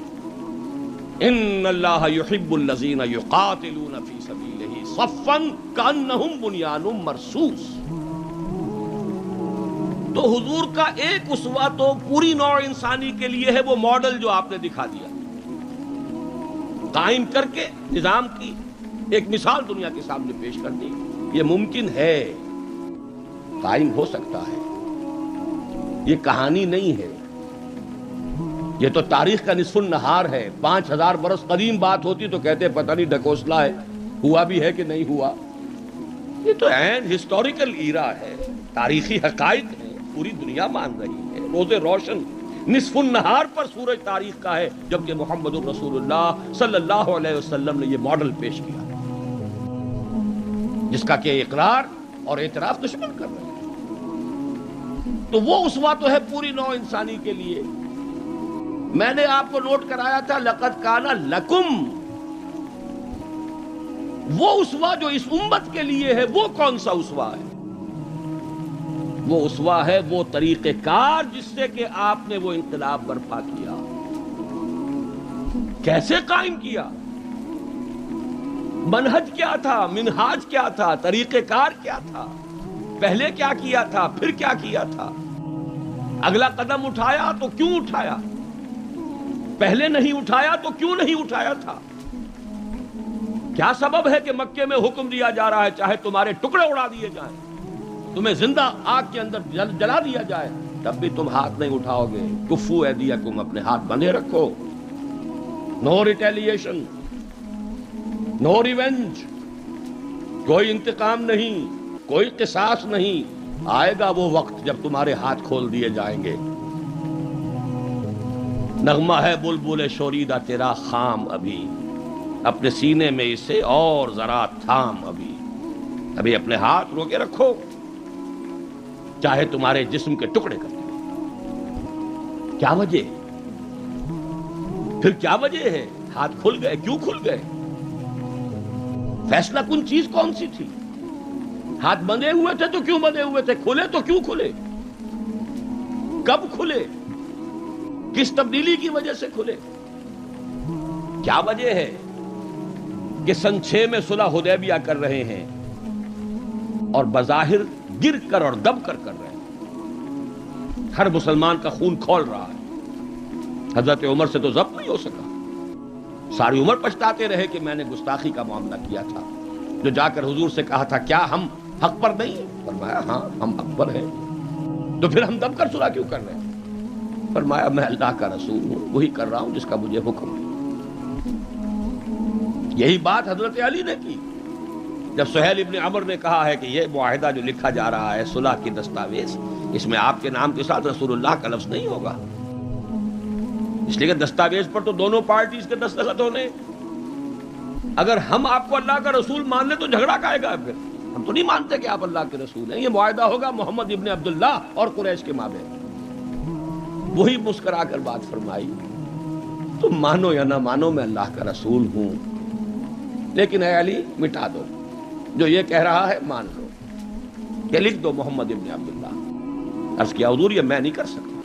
ان اللہ یحب الذین یقاتلون فی سبیلہ صفا کانہم بنیان مرصوص۔ تو حضور کا ایک اسوہ تو پوری نوع انسانی کے لیے ہے، وہ ماڈل جو آپ نے دکھا دیا، قائم کر کے نظام کی ایک مثال دنیا کے سامنے پیش کر دی۔ یہ ممکن ہے، قائم ہو سکتا ہے، یہ کہانی نہیں ہے، یہ تو تاریخ کا نصف النہار ہے۔ 5000 برس قدیم بات ہوتی تو کہتے پتہ نہیں ڈھکوسلا ہے، ہوا بھی ہے کہ نہیں ہوا۔ یہ تو عین ہسٹوریکل ایرا ہے، تاریخی حقائق ہے، پوری دنیا مان رہی ہے۔ روز روشن نصف النہار پر سورج تاریخ کا ہے، جبکہ محمد الرسول اللہ صلی اللہ علیہ وسلم نے یہ ماڈل پیش کیا، جس کا کہ اقرار اور اعتراف دشمن کر رہے ہیں۔ تو وہ اسوہ تو ہے پوری نوع انسانی کے لیے۔ میں نے آپ کو نوٹ کرایا تھا لقد کان لکم، وہ اسوہ جو اس امت کے لیے ہے، وہ کون سا اسوہ ہے؟ وہ اسوہ ہے وہ طریقہ کار جس سے کہ آپ نے وہ انقلاب برپا کیا، کیسے قائم کیا، منہج کیا تھا، منہاج کیا تھا، طریقہ کار کیا تھا، پہلے کیا کیا تھا، پھر کیا کیا تھا، اگلا قدم اٹھایا تو کیوں اٹھایا، پہلے نہیں اٹھایا تو کیوں نہیں اٹھایا تھا، کیا سبب ہے کہ مکے میں حکم دیا جا رہا ہے چاہے تمہارے ٹکڑے اڑا دیے جائیں، تمہیں زندہ آگ کے اندر جلا دیا جائے، تب بھی تم ہاتھ نہیں اٹھاؤ گے۔ کفو ایدیکم، اپنے ہاتھ بندھے رکھو، نو ریٹیلیشن، نو ریونج، کوئی انتقام نہیں، کوئی قصاص نہیں۔ آئے گا وہ وقت جب تمہارے ہاتھ کھول دیے جائیں گے۔ نغمہ ہے بلبل شوریدہ تیرا خام، ابھی اپنے سینے میں اسے اور ذرا تھام، ابھی اپنے ہاتھ روکے رکھو، چاہے تمہارے جسم کے ٹکڑے کر دیں۔ کیا وجہ؟ پھر کیا وجہ ہے؟ ہاتھ کھل گئے، کیوں کھل گئے؟ فیصلہ کن چیز کون سی تھی؟ ہاتھ بندھے ہوئے تھے تو کیوں بندھے ہوئے تھے؟ کھلے تو کیوں کھلے؟ کب کھلے؟ کس تبدیلی کی وجہ سے کھلے؟ کیا وجہ ہے کہ سن 6 میں صلح حدیبیہ کر رہے ہیں اور بظاہر گر کر اور دب کر رہے ہیں، ہر مسلمان کا خون کھول رہا ہے، حضرت عمر سے تو ضبط نہیں ہو سکا، ساری عمر پچھتاتے رہے کہ میں نے گستاخی کا معاملہ کیا تھا، جو جا کر حضور سے کہا تھا کیا ہم حق پر نہیں؟ فرمایا ہاں ہم حق پر ہیں، تو پھر ہم دب کر صلح کیوں کر رہے ہیں؟ فرمایا میں اللہ کا رسول ہوں، وہی کر رہا ہوں جس کا مجھے حکم ہے۔ یہی بات حضرت علی نے کی جب سہیل ابن عمر نے کہا ہے کہ یہ معاہدہ جو لکھا جا رہا ہے صلح کی دستاویز، اس میں آپ کے نام کے ساتھ رسول اللہ کا لفظ نہیں ہوگا، اس لیے کہ دستاویز پر تو دونوں پارٹیز کے دستخط ہونے، اگر ہم آپ کو اللہ کا رسول مان لیں تو جھگڑا کائے گا؟ پھر ہم تو نہیں مانتے کہ آپ اللہ کے رسول ہیں، یہ معاہدہ ہوگا محمد ابن عبداللہ اور قریش کے مابین۔ وہی مسکرا کر بات فرمائی، تم مانو یا نہ مانو میں اللہ کا رسول ہوں، لیکن اے علی مٹا دو، جو یہ کہہ رہا ہے مان لو، کہ لکھ دو محمد ابن عبداللہ۔ عرض کیا حضور یہ میں نہیں کر سکتا،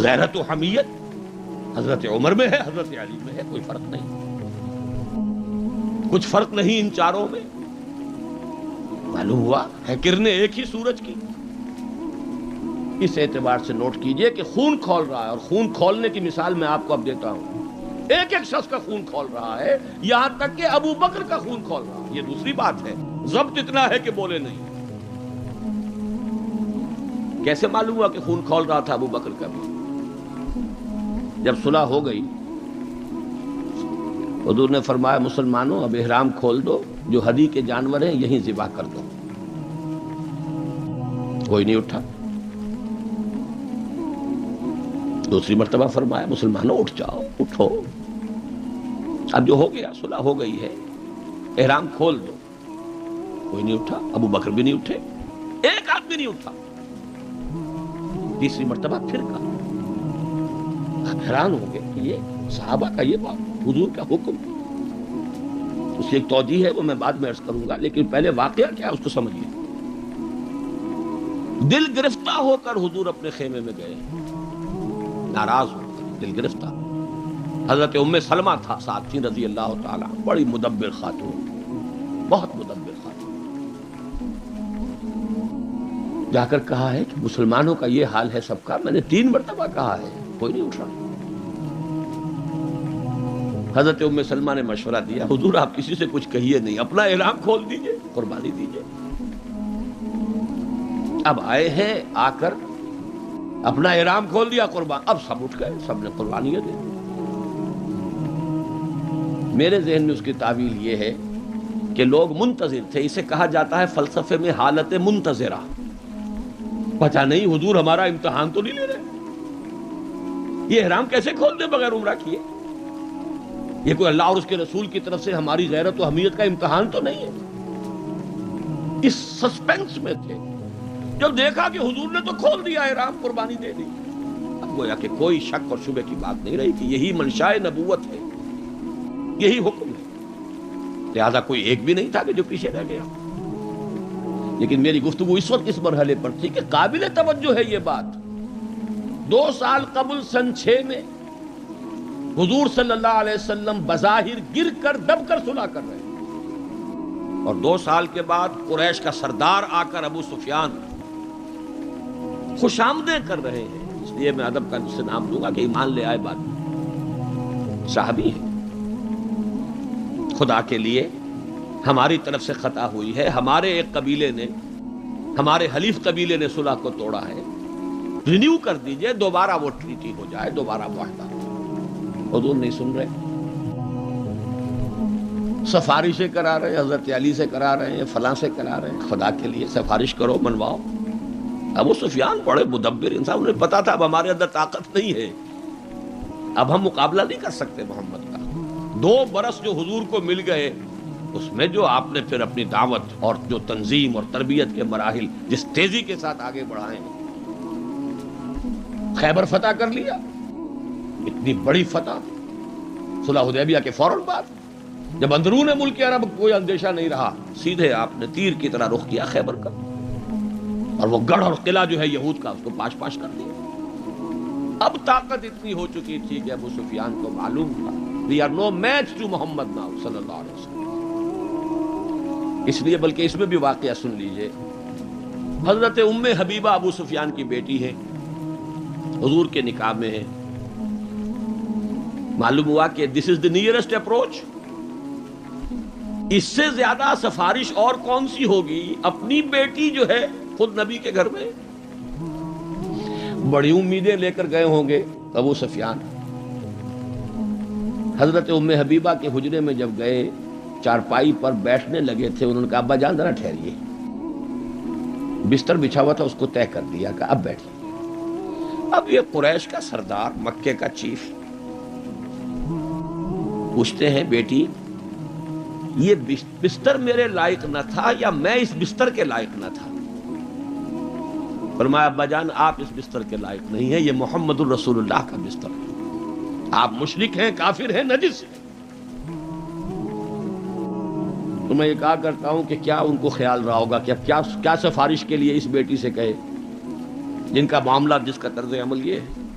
غیرت و حمیت حضرت عمر میں ہے، حضرت علی میں ہے، کوئی فرق نہیں، کچھ فرق نہیں ان چاروں میں۔ معلوم ہوا ہے کرنیں ایک ہی سورج کی۔ اس اعتبار سے نوٹ کیجئے کہ خون کھول رہا ہے، اور خون کھولنے کی مثال میں آپ کو اب دیتا ہوں، ایک ایک شخص کا خون کھول رہا ہے، یہاں تک کہ ابو بکر کا خون کھول رہا ہے۔ یہ دوسری بات ہے، ضبط اتنا ہے کہ بولے نہیں۔ کیسے معلوم ہوا کہ خون کھول رہا تھا ابو بکر کا بھی؟ جب صلح ہو گئی حضور نے فرمایا مسلمانوں اب احرام کھول دو، جو ہدی کے جانور ہیں یہیں ذبح کر دو۔ کوئی نہیں اٹھا۔ دوسری مرتبہ فرمایا مسلمانوں اٹھ جاؤ، اٹھو، اب جو ہو گیا صلح ہو گئی ہے، احرام کھول دو۔ کوئی نہیں اٹھا، ابو بکر بھی نہیں اٹھے، ایک آدمی نہیں اٹھا۔ تیسری مرتبہ پھر کہا، حیران ہو گئے کہ یہ صحابہ کا یہ بات، حضور کا حکم۔ اس کی ایک توجیہ ہے وہ میں بعد میں عرض کروں گا، لیکن پہلے واقعہ کیا اس کو سمجھیے۔ دل گرفتہ ہو کر حضور اپنے خیمے میں گئے، ناراض ہو کر، دل گرفتہ۔ حضرت ام سلمہ تھا ساتھ تھی رضی اللہ تعالیٰ، بڑی مدبر خاتون، بہت مدبر خاتون۔ جا کر کہا ہے کہ مسلمانوں کا یہ حال ہے سب کا، میں نے 3 مرتبہ کہا ہے، کوئی نہیں اٹھ رہا۔ حضرت ام سلمہ نے مشورہ دیا، حضور آپ کسی سے کچھ کہیے نہیں، اپنا احرام کھول دیجئے، قربانی دیجئے۔ اب آئے ہیں، آ کر اپنا احرام کھول دیا، قربان، اب سب اٹھ گئے، سب نے قربانیاں دے دی۔ میرے ذہن میں اس کی تعویل یہ ہے کہ لوگ منتظر تھے، اسے کہا جاتا ہے فلسفے میں حالت منتظرہ، پتہ نہیں حضور ہمارا امتحان تو نہیں لے رہے، یہ احرام کیسے کھول دے بغیر عمرہ کیے، یہ کوئی اللہ اور اس کے رسول کی طرف سے ہماری غیرت و حمیت کا امتحان تو نہیں ہے۔ اس سسپینس میں تھے، جب دیکھا کہ حضور نے تو کھول دیا احرام، قربانی دے دی، اب گویا کہ کوئی شک اور شبہ کی بات نہیں رہی کہ یہی منشاء نبوت ہے، یہی حکم ہے، لہذا کوئی ایک بھی نہیں تھا کہ جو پیچھے رہ گیا۔ لیکن میری گفتگو اس وقت اس مرحلے پر تھی کہ قابل توجہ ہے یہ بات، 2 سال قبل سن 6 میں حضور صلی اللہ علیہ وسلم بظاہر گر کر دب کر صلح کر رہے ہیں، اور 2 سال کے بعد قریش کا سردار آ کر ابو سفیان خوش آمدیں کر رہے ہیں۔ اس لیے میں ادب کا سے نام دوں گا کہ ایمان لے آئے بعد صحابی ہیں، خدا کے لیے ہماری طرف سے خطا ہوئی ہے، ہمارے ایک قبیلے نے، ہمارے حلیف قبیلے نے صلح کو توڑا ہے، رینیو کر دیجئے، دوبارہ وہ ٹریٹی ہو جائے، دوبارہ معاہدہ۔ حضور نہیں سن رہے، سفارشیں کرا رہے ہیں، حضرت علی سے کرا رہے ہیں، فلاں سے کرا رہے ہیں، خدا کے لیے سفارش کرو، منواؤ۔ ابو سفیان بڑے مدبر انسان، انہیں پتا تھا اب ہمارے اندر طاقت نہیں ہے، اب ہم مقابلہ نہیں کر سکتے محمد کا۔ 2 برس جو حضور کو مل گئے، اس میں جو آپ نے پھر اپنی دعوت اور جو تنظیم اور تربیت کے مراحل جس تیزی کے ساتھ آگے بڑھائے ہیں، خیبر فتح کر لیا، اتنی بڑی فتح، صلح حدیبیہ کے فوراً بعد جب اندرون ملک عرب کوئی اندیشہ نہیں رہا، سیدھے آپ نے تیر کی طرح رخ کیا خیبر کا، اور وہ گڑھ اور قلعہ جو ہے یہود کا، اس کو پاش پاش کر دیا۔ اب طاقت اتنی ہو چکی تھی کہ ابو سفیان کو معلوم تھا we are no match to Muhammad now صلی اللہ علیہ وسلم۔ اس لیے بلکہ اس میں بھی واقعہ سن لیجئے، حضرت ام حبیبہ ابو سفیان کی بیٹی ہے، حضور کے نکاح میں ہے، معلوم ہوا کہ this is the nearest approach، اس سے زیادہ سفارش اور کون سی ہوگی، اپنی بیٹی جو ہے خود نبی کے گھر میں، بڑی امیدیں لے کر گئے ہوں گے ابو سفیان۔ حضرت ام حبیبہ کے حجرے میں جب گئے، چارپائی پر بیٹھنے لگے تھے، انہوں نے کہا ابا جان ذرا ٹھہریے، بستر بچھا ہوا تھا اس کو طے کر دیا، کہا اب بیٹھیے۔ اب یہ قریش کا سردار، مکے کا چیف، پوچھتے ہیں بیٹی یہ بستر میرے لائق نہ تھا یا میں اس بستر کے لائق نہ تھا؟ فرمایا ابا جان آپ اس بستر کے لائق نہیں ہیں، یہ محمد الرسول اللہ کا بستر ہے، آپ مشرک ہیں، کافر ہیں، نجس ہیں۔ تو میں یہ کہا کرتا ہوں کہ کیا ان کو خیال رہا ہوگا کہ اب کیا سفارش کے لیے اس بیٹی سے کہے جن کا معاملہ، جس کا طرز عمل یہ ہے۔